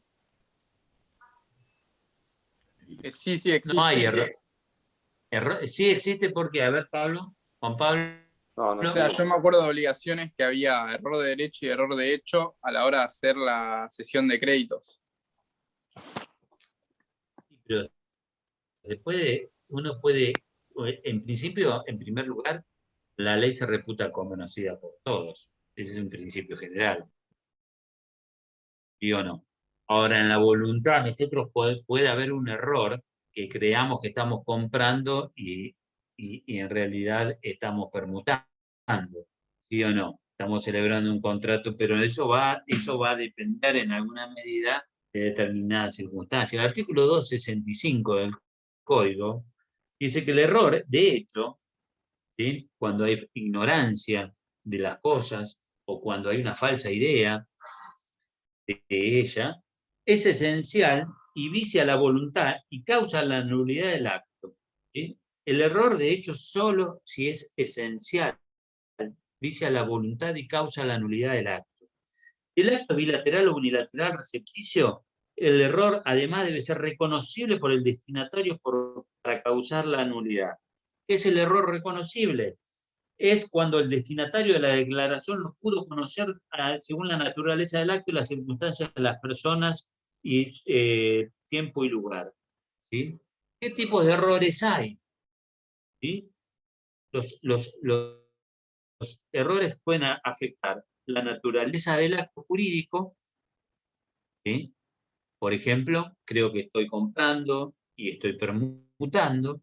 Speaker 5: Sí, sí, existe.
Speaker 1: No hay error. Sí existe porque, a ver, Pablo, Juan Pablo.
Speaker 8: No, no
Speaker 5: O sea,
Speaker 8: sé.
Speaker 5: yo me acuerdo de obligaciones que había error de derecho y error de hecho a la hora de hacer la cesión de créditos.
Speaker 1: Pero después uno puede, en principio, en primer lugar, la ley se reputa conocida por todos. Ese es un principio general. ¿Sí o no? Ahora, en la voluntad, nosotros puede haber un error que creamos que estamos comprando y en realidad estamos permutando. ¿Sí o no? Estamos celebrando un contrato, pero eso va a depender en alguna medida de determinadas circunstancias. El artículo 265 del Código dice que el error, de hecho, ¿sí?, cuando hay ignorancia de las cosas o cuando hay una falsa idea de ella, es esencial y vicia la voluntad y causa la nulidad del acto, ¿sí? El error, de hecho, solo si es esencial, vicia la voluntad y causa la nulidad del acto. Si el acto bilateral o unilateral recepticio, el error además debe ser reconocible por el destinatario para causar la nulidad. ¿Qué es el error reconocible? Es cuando el destinatario de la declaración lo pudo conocer según la naturaleza del acto y las circunstancias de las personas y tiempo y lugar, ¿sí? ¿Qué tipos de errores hay? ¿Sí? Los errores pueden afectar la naturaleza del acto jurídico, ¿sí? Por ejemplo, creo que estoy comprando y estoy permutando,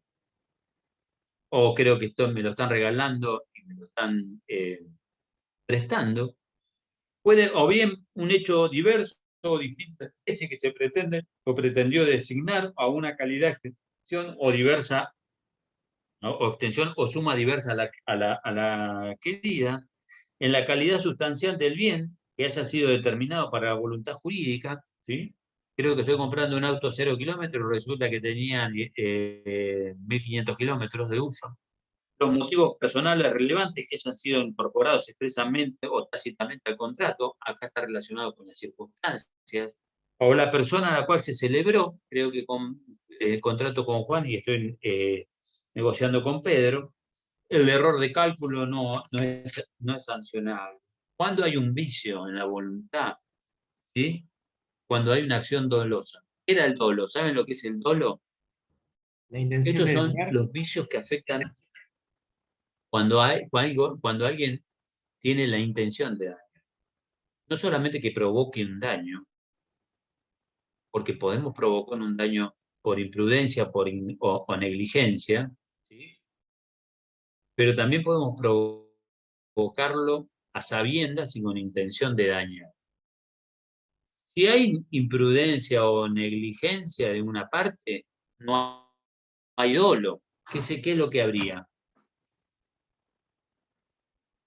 Speaker 1: o creo que me lo están regalando y me lo están prestando. Puede, o bien un hecho diverso o distinta especie que se pretende o pretendió designar a una calidad, extensión o diversa, ¿no?, o extensión o suma diversa a la querida, en la calidad sustancial del bien que haya sido determinado para la voluntad jurídica, ¿sí? Creo que estoy comprando un auto 0 kilómetros, resulta que tenía 1.500 kilómetros de uso. Los motivos personales relevantes que hayan sido incorporados expresamente o tácitamente al contrato, acá está relacionado con las circunstancias, o la persona a la cual se celebró, creo que con el contrato con Juan y estoy negociando con Pedro, el error de cálculo no es sancionable. Cuando hay un vicio en la voluntad, ¿sí?, cuando hay una acción dolosa. ¿Qué era el dolo? ¿Saben lo que es el dolo?
Speaker 10: La intención
Speaker 1: Estos
Speaker 10: de
Speaker 1: son
Speaker 10: dañar.
Speaker 1: los vicios que afectan cuando alguien tiene la intención de dañar. No solamente que provoque un daño, porque podemos provocar un daño por imprudencia o negligencia, ¿sí? Pero también podemos provocarlo a sabiendas y con intención de dañar. Si hay imprudencia o negligencia de una parte, no hay dolo. ¿Qué es lo que habría?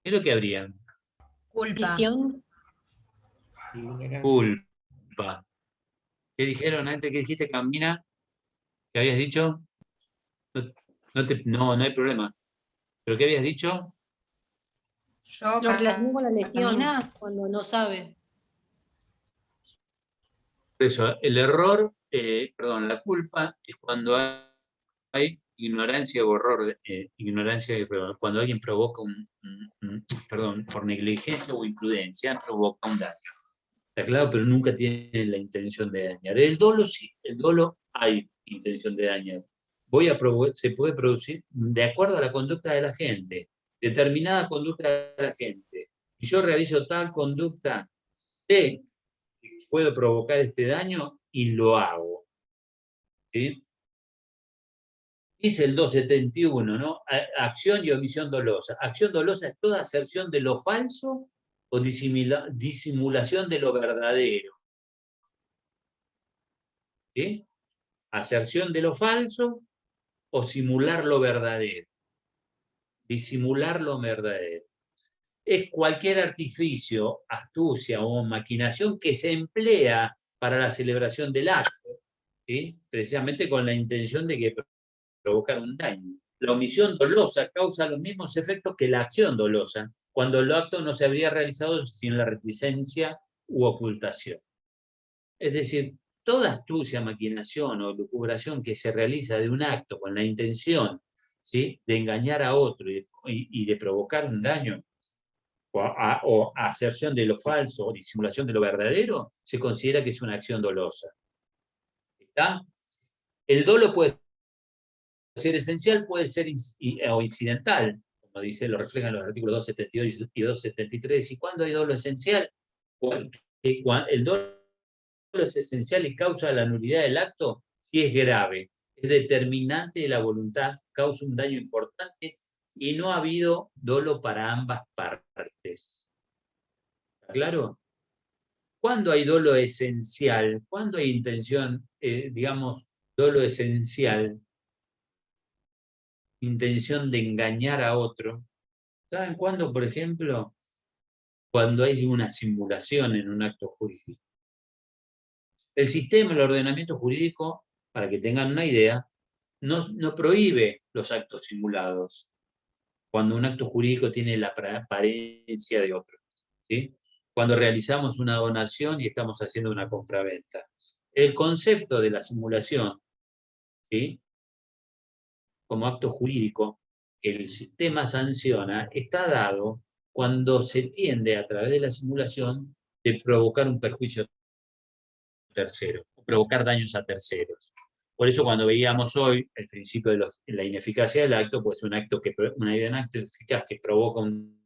Speaker 1: ¿Qué es lo que habría?
Speaker 7: Culpa.
Speaker 3: Decisión,
Speaker 1: Culpa. ¿Qué dijeron antes que dijiste, Camina? ¿Qué habías dicho? No hay problema. ¿Pero qué habías dicho?
Speaker 7: Yo
Speaker 3: lo relaciono con la lesión,
Speaker 7: camina.
Speaker 3: cuando no sabe.
Speaker 1: Por eso, el error, la culpa es cuando hay ignorancia o error, ignorancia y error. Cuando alguien provoca por negligencia o imprudencia, provoca un daño. Está claro, pero nunca tiene la intención de dañar. El dolo sí, el dolo hay intención de dañar. Se puede producir de acuerdo a la conducta de la gente, determinada conducta de la gente. Si yo realizo tal conducta, sé que puedo provocar este daño y lo hago. ¿Sí? Dice el 271, ¿no? Acción y omisión dolosa. Acción dolosa es toda aserción de lo falso o disimulación de lo verdadero. ¿Sí? Aserción de lo falso o simular lo verdadero. Disimular lo verdadero. Es cualquier artificio, astucia o maquinación que se emplea para la celebración del acto, ¿sí? Precisamente con la intención de que provocar un daño. La omisión dolosa causa los mismos efectos que la acción dolosa, cuando el acto no se habría realizado sin la reticencia u ocultación. Es decir, toda astucia, maquinación o lucubración que se realiza de un acto con la intención, ¿sí?, de engañar a otro y de provocar un daño, o aserción de lo falso o disimulación de lo verdadero, se considera que es una acción dolosa. ¿Está? El dolo puede ser esencial, puede ser o incidental, como lo reflejan los artículos 272 y 273. ¿Y cuándo hay dolo esencial? El dolo es esencial y causa la nulidad del acto si es grave, es determinante de la voluntad, causa un daño importante y no ha habido dolo para ambas partes. ¿Está claro? ¿Cuándo hay dolo esencial? ¿Cuándo hay intención, dolo esencial? Intención de engañar a otro. ¿Saben cuándo, por ejemplo? Cuando hay una simulación en un acto jurídico. El sistema, el ordenamiento jurídico, para que tengan una idea, no prohíbe los actos simulados cuando un acto jurídico tiene la apariencia de otro, ¿sí? Cuando realizamos una donación y estamos haciendo una compraventa. El concepto de la simulación, ¿sí?, como acto jurídico, el sistema sanciona, está dado cuando se tiende a través de la simulación de provocar un perjuicio tercero, provocar daños a terceros. Por eso cuando veíamos hoy el principio de la ineficacia del acto, pues un acto eficaz que provoca un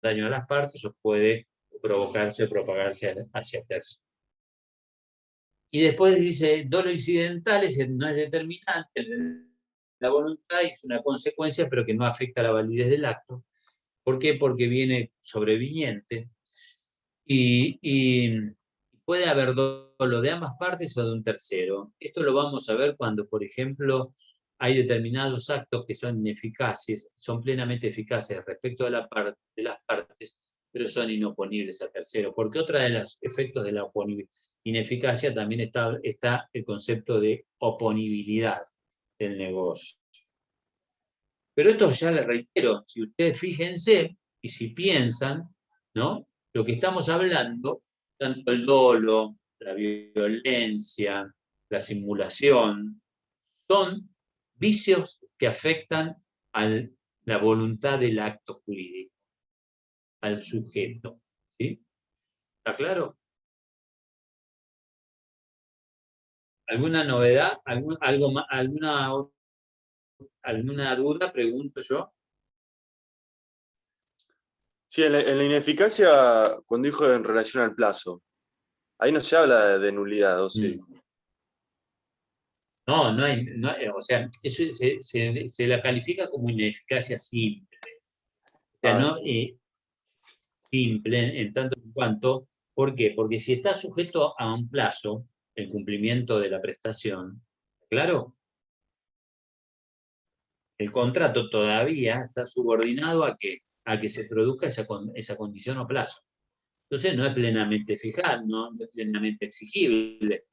Speaker 1: daño a las partes o puede provocarse o propagarse hacia terceros. Y después dice, dolo incidental no es determinante, la voluntad es una consecuencia, pero que no afecta la validez del acto. ¿Por qué? Porque viene sobreviniente y puede haber dolo de ambas partes o de un tercero. Esto lo vamos a ver cuando, por ejemplo, hay determinados actos que son ineficaces, son plenamente eficaces respecto de las partes, pero son inoponibles a terceros. Porque otro de los efectos de la ineficacia también está el concepto de oponibilidad del negocio. Pero esto ya les reitero, si ustedes fíjense y si piensan, ¿no?, lo que estamos hablando, tanto el dolo, la violencia, la simulación, son vicios que afectan a la voluntad del acto jurídico, al sujeto. ¿Sí? ¿Está claro? ¿Alguna novedad? ¿Algo más? ¿Alguna duda? Pregunto yo.
Speaker 8: Sí, en la ineficacia, cuando dijo en relación al plazo, ahí no se habla de nulidad, ¿o sí?
Speaker 1: No, o sea, eso se la califica como ineficacia simple. O sea, no simple en tanto en cuanto, ¿por qué? Porque si está sujeto a un plazo, el cumplimiento de la prestación, claro, el contrato todavía está subordinado a que se produzca esa condición o plazo. Entonces no es plenamente fijado, no es plenamente exigible.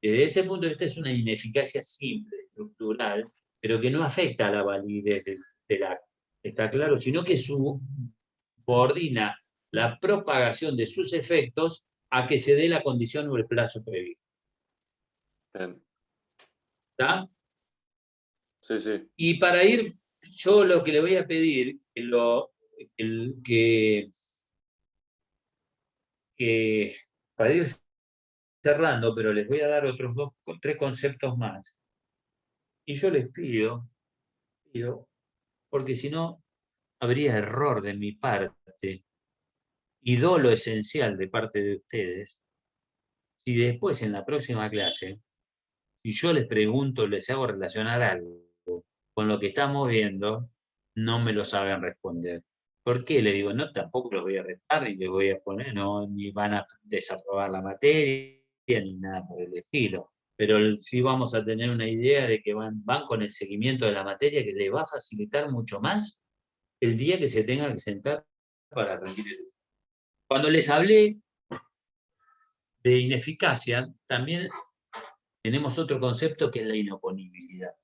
Speaker 1: Desde ese punto de vista es una ineficacia simple, estructural, pero que no afecta a la validez del acto. ¿Está claro? Sino que subordina la propagación de sus efectos a que se dé la condición o el plazo previsto. ¿Está?
Speaker 8: Sí, sí.
Speaker 1: Y para ir, yo lo que le voy a pedir, para ir cerrando, pero les voy a dar otros 3 conceptos más. Y yo les pido, porque si no, habría error de mi parte y dolo esencial de parte de ustedes, si después en la próxima clase, si yo les pregunto, les hago relacionar algo con lo que estamos viendo, no me lo saben responder. ¿Por qué? Le digo, no, tampoco los voy a retar ni les voy a poner, no, ni van a desaprobar la materia, ni nada por el estilo. Pero sí vamos a tener una idea de que van con el seguimiento de la materia que les va a facilitar mucho más el día que se tenga que sentar para rendir el. Cuando les hablé de ineficacia, también tenemos otro concepto que es la inoponibilidad.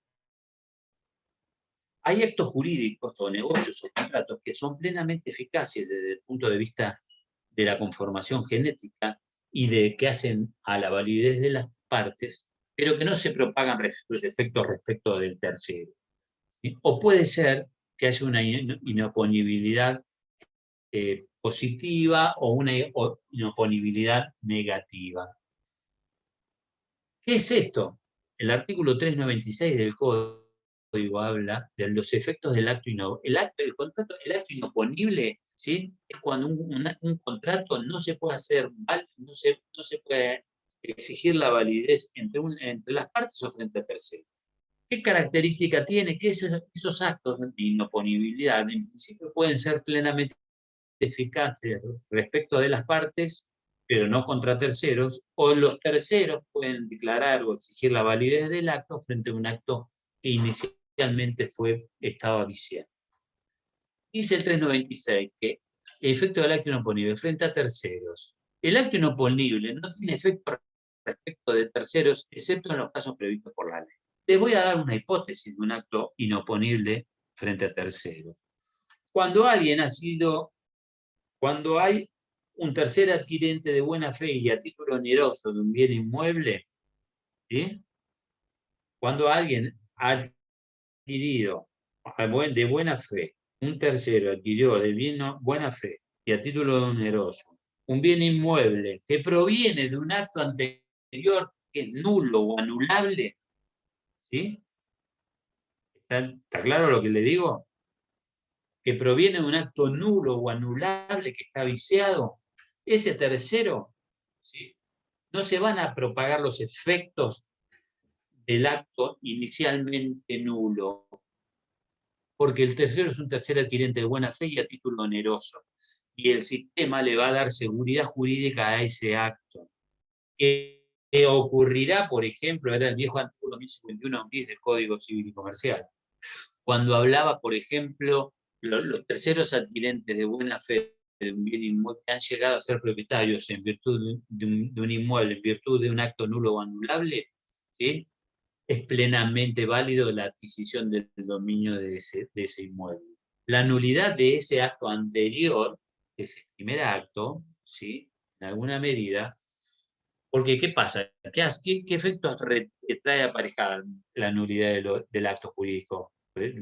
Speaker 1: Hay actos jurídicos o negocios o contratos que son plenamente eficaces desde el punto de vista de la conformación genética y de que hacen a la validez de las partes, pero que no se propagan los efectos respecto del tercero. ¿Sí? O puede ser que haya una inoponibilidad positiva o una inoponibilidad negativa. ¿Qué es esto? El artículo 396 del Código habla de los efectos del acto el acto inoponible, ¿sí? Es cuando un contrato no se puede hacer, no se puede exigir la validez entre las partes o frente a terceros. ¿Qué característica tiene? Que esos actos de inoponibilidad en principio pueden ser plenamente eficaces respecto de las partes, pero no contra terceros, o los terceros pueden declarar o exigir la validez del acto frente a un acto que inicialmente estaba viciado. Dice el 396 que el efecto del acto inoponible frente a terceros. El acto inoponible no tiene efecto respecto de terceros, excepto en los casos previstos por la ley. Les voy a dar una hipótesis de un acto inoponible frente a terceros. Cuando hay un tercer adquirente de buena fe y a título oneroso de un bien inmueble, ¿sí? Cuando alguien ha adquirido de buena fe, un tercero adquirió de buena fe y a título oneroso un bien inmueble que proviene de un acto anterior que es nulo o anulable, ¿sí? ¿Está claro lo que le digo? Que proviene de un acto nulo o anulable que está viciado, ese tercero, ¿sí? No se van a propagar los efectos del acto inicialmente nulo, porque el tercero es un tercer adquirente de buena fe y a título oneroso, y el sistema le va a dar seguridad jurídica a ese acto. ¿Qué ocurrirá, por ejemplo, era el viejo artículo 1051 bis del Código Civil y Comercial, cuando hablaba, por ejemplo, los terceros adquirentes de buena fe de un bien inmueble que han llegado a ser propietarios en virtud de un inmueble, en virtud de un acto nulo o anulable, ¿sí? Es plenamente válido la adquisición del dominio de ese inmueble. La nulidad de ese acto anterior, de ese primer acto, ¿sí? En alguna medida, porque ¿qué pasa? ¿Qué efectos trae aparejada la nulidad del acto jurídico?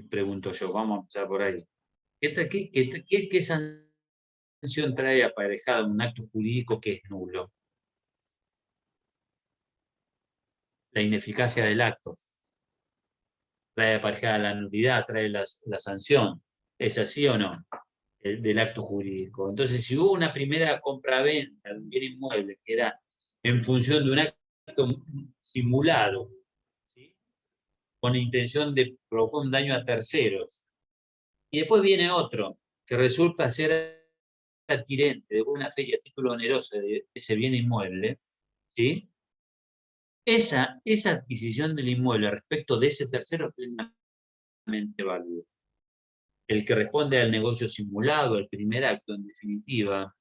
Speaker 1: Pregunto yo, vamos a empezar por ahí. ¿Qué sanción trae aparejada un acto jurídico que es nulo? la ineficacia del acto. Trae aparejada la nulidad, trae la sanción. ¿Es así o no? Del acto jurídico. Entonces, si hubo una primera compra-venta de un bien inmueble que era en función de un acto simulado, ¿sí?, con intención de provocar un daño a terceros, y después viene otro que resulta ser adquirente de buena fe y a título oneroso de ese bien inmueble, ¿sí?, esa adquisición del inmueble respecto de ese tercero es plenamente válida. El que responde al negocio simulado, el primer acto, en definitiva,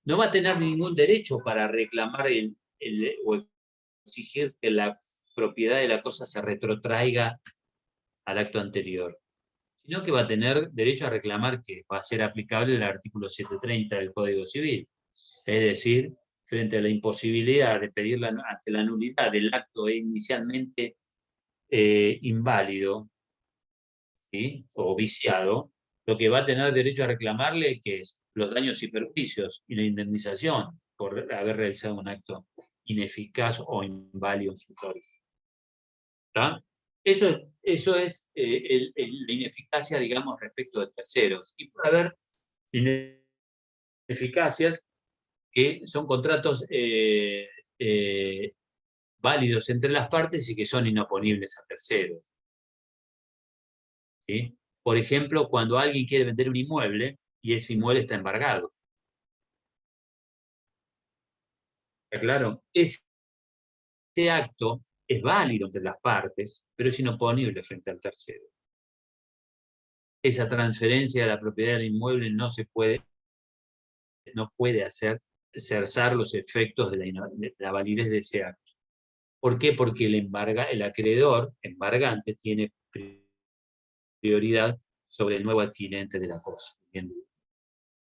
Speaker 1: no va a tener ningún derecho para reclamar o exigir que la propiedad de la cosa se retrotraiga al acto anterior, sino que va a tener derecho a reclamar que va a ser aplicable el artículo 730 del Código Civil. Es decir, frente a la imposibilidad de pedir ante la nulidad del acto inicialmente inválido, ¿sí?, o viciado, lo que va a tener derecho a reclamarle que es los daños y perjuicios y la indemnización por haber realizado un acto ineficaz o inválido en sus orígenes. ¿Está? Eso es la ineficacia, digamos, respecto de terceros. Y puede haber ineficacias que son contratos válidos entre las partes y que son inoponibles a terceros, ¿sí? Por ejemplo, cuando alguien quiere vender un inmueble y ese inmueble está embargado. ¿Está claro? Ese acto es válido entre las partes, pero es inoponible frente al tercero. Esa transferencia de la propiedad del inmueble no puede hacer cersar los efectos de la validez de ese acto. ¿Por qué? Porque el acreedor embargante tiene prioridad sobre el nuevo adquirente de la cosa.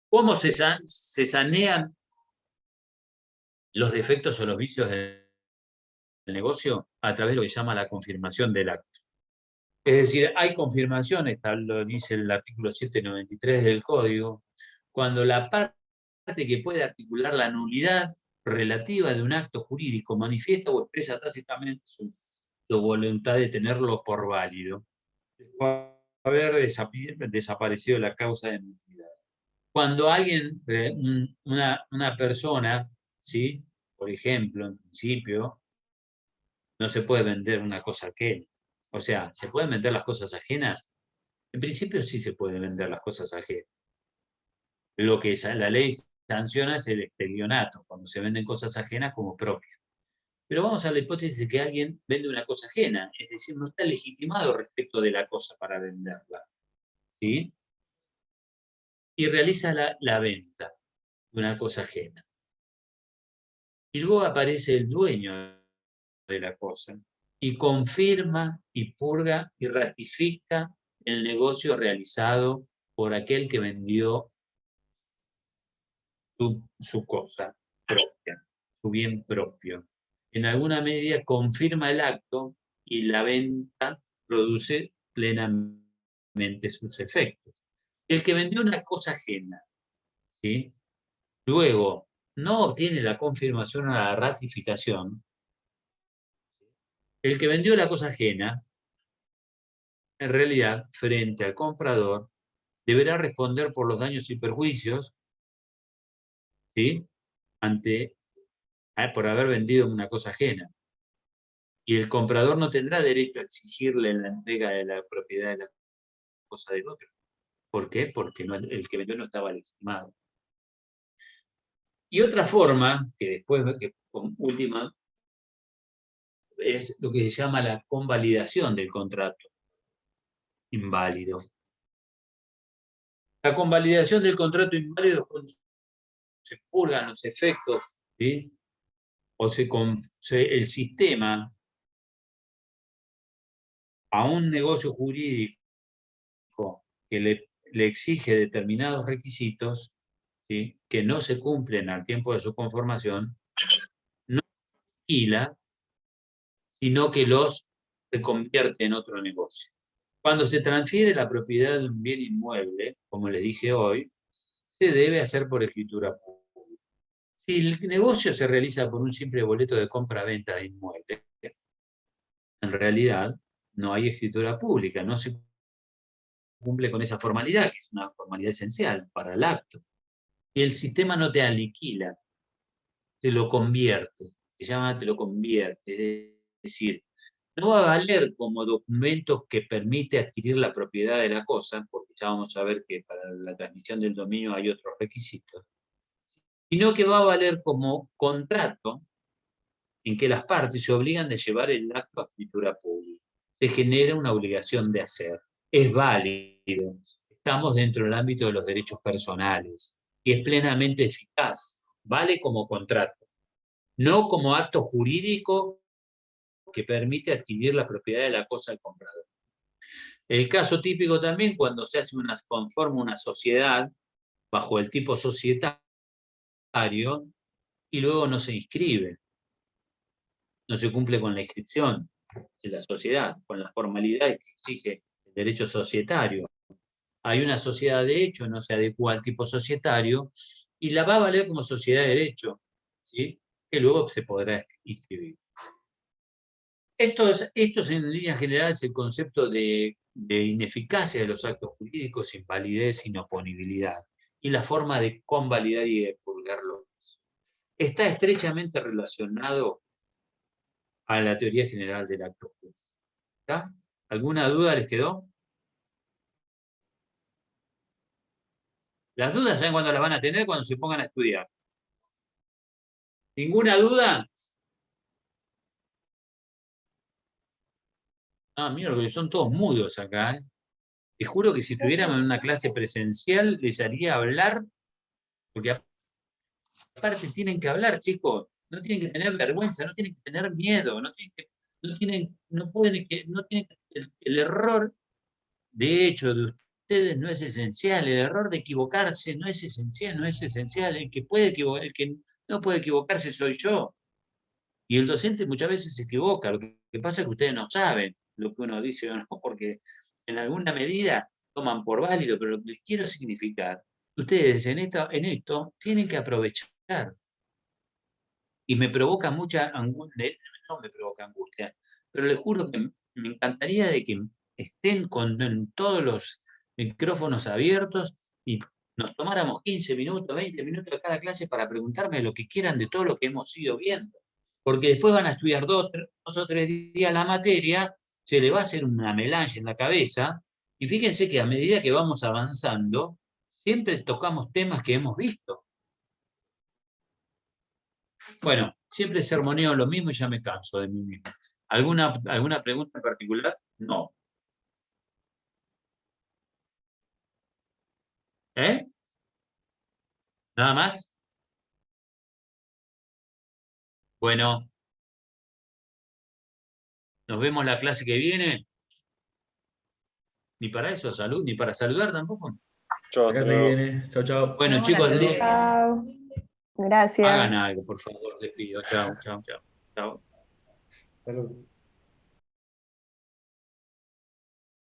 Speaker 1: ¿Cómo se sanean los defectos o los vicios del negocio? A través de lo que se llama la confirmación del acto. Es decir, hay confirmaciones, tal lo dice el artículo 793 del Código, cuando la parte que puede articular la nulidad relativa de un acto jurídico manifiesta o expresa tácitamente su voluntad de tenerlo por válido, por haber desaparecido la causa de nulidad. Cuando alguien, una persona, ¿sí?, por ejemplo, en principio, no se puede vender una cosa ajena. O sea, ¿se pueden vender las cosas ajenas? En principio sí se pueden vender las cosas ajenas. Lo que la ley sanciona es el expedionato, cuando se venden cosas ajenas como propias. Pero vamos a la hipótesis de que alguien vende una cosa ajena, es decir, no está legitimado respecto de la cosa para venderla, ¿sí?, y realiza la venta de una cosa ajena. Y luego aparece el dueño de la cosa y confirma y purga y ratifica el negocio realizado por aquel que vendió su cosa propia, su bien propio. En alguna medida confirma el acto y la venta produce plenamente sus efectos. El que vendió una cosa ajena, ¿sí?, luego no obtiene la confirmación o la ratificación. El que vendió la cosa ajena, en realidad, frente al comprador, deberá responder por los daños y perjuicios, ¿sí?, por haber vendido una cosa ajena. Y el comprador no tendrá derecho a exigirle la entrega de la propiedad de la cosa del otro. ¿Por qué? Porque el que vendió no estaba legitimado. Y otra forma, que después, como última, es lo que se llama la convalidación del contrato inválido. La convalidación del contrato inválido es cuando se purgan los efectos, ¿sí?, o el sistema a un negocio jurídico que le exige determinados requisitos, ¿sí?, que no se cumplen al tiempo de su conformación, no alquila, sino que los se convierte en otro negocio. Cuando se transfiere la propiedad de un bien inmueble, como les dije hoy, se debe hacer por escritura pública. Si el negocio se realiza por un simple boleto de compra-venta de inmueble, en realidad no hay escritura pública, no se cumple con esa formalidad, que es una formalidad esencial para el acto. Y el sistema no te aniquila, te lo convierte, se llama te lo convierte, es decir, no va a valer como documento que permite adquirir la propiedad de la cosa, porque ya vamos a ver que para la transmisión del dominio hay otros requisitos, sino que va a valer como contrato en que las partes se obligan de llevar el acto a escritura pública. Se genera una obligación de hacer. Es válido. Estamos dentro del ámbito de los derechos personales y es plenamente eficaz. Vale como contrato, no como acto jurídico que permite adquirir la propiedad de la cosa al comprador. El caso típico también cuando se hace conforma una sociedad bajo el tipo societario y luego no se inscribe. No se cumple con la inscripción de la sociedad, con las formalidades que exige el derecho societario. Hay una sociedad de hecho, no se adecua al tipo societario, y la va a valer como sociedad de derecho, ¿sí? Que luego se podrá inscribir. Esto es en líneas generales el concepto de ineficacia de los actos jurídicos, invalidez, inoponibilidad, y la forma de convalidar y de purgarlo. Está estrechamente relacionado a la teoría general del acto jurídico. ¿Está? ¿Alguna duda les quedó? Las dudas, ¿saben cuándo las van a tener? Cuando se pongan a estudiar. ¿Ninguna duda? Ah, mira, porque son todos mudos acá, ¿eh? Te juro que si tuviéramos una clase presencial, les haría hablar, porque aparte tienen que hablar, chicos. No tienen que tener vergüenza, no tienen que tener miedo, no tienen el error, de hecho, de ustedes no es esencial, el error de equivocarse no es esencial, no es esencial. El que no puede equivocarse soy yo. Y el docente muchas veces se equivoca. Lo que pasa es que ustedes no saben lo que uno dice o no, porque en alguna medida toman por válido, pero lo que les quiero significar, ustedes en esto tienen que aprovechar. Y me provoca mucha angustia, no me provoca angustia, pero les juro que me encantaría de que estén con todos los micrófonos abiertos y nos tomáramos 15 minutos, 20 minutos de cada clase para preguntarme lo que quieran de todo lo que hemos ido viendo. Porque después van a estudiar 2 o 3 días la materia, se le va a hacer una melange en la cabeza, y fíjense que a medida que vamos avanzando, siempre tocamos temas que hemos visto. Bueno, siempre sermoneo lo mismo y ya me canso de mí mismo. ¿Alguna pregunta en particular? No. ¿Eh? ¿Nada más? Bueno, nos vemos la clase que viene. Ni para eso, salud, ni para saludar tampoco.
Speaker 8: Chao,
Speaker 4: Acá
Speaker 8: hasta
Speaker 4: se
Speaker 8: luego.
Speaker 4: viene. Chau, chau.
Speaker 6: Nos
Speaker 1: Bueno,
Speaker 6: vemos
Speaker 1: chicos,
Speaker 6: la clase que viene.
Speaker 2: Chao. Gracias.
Speaker 1: hagan algo, por favor, les pido. Chao, chao, chao. Chao.
Speaker 4: Hasta luego.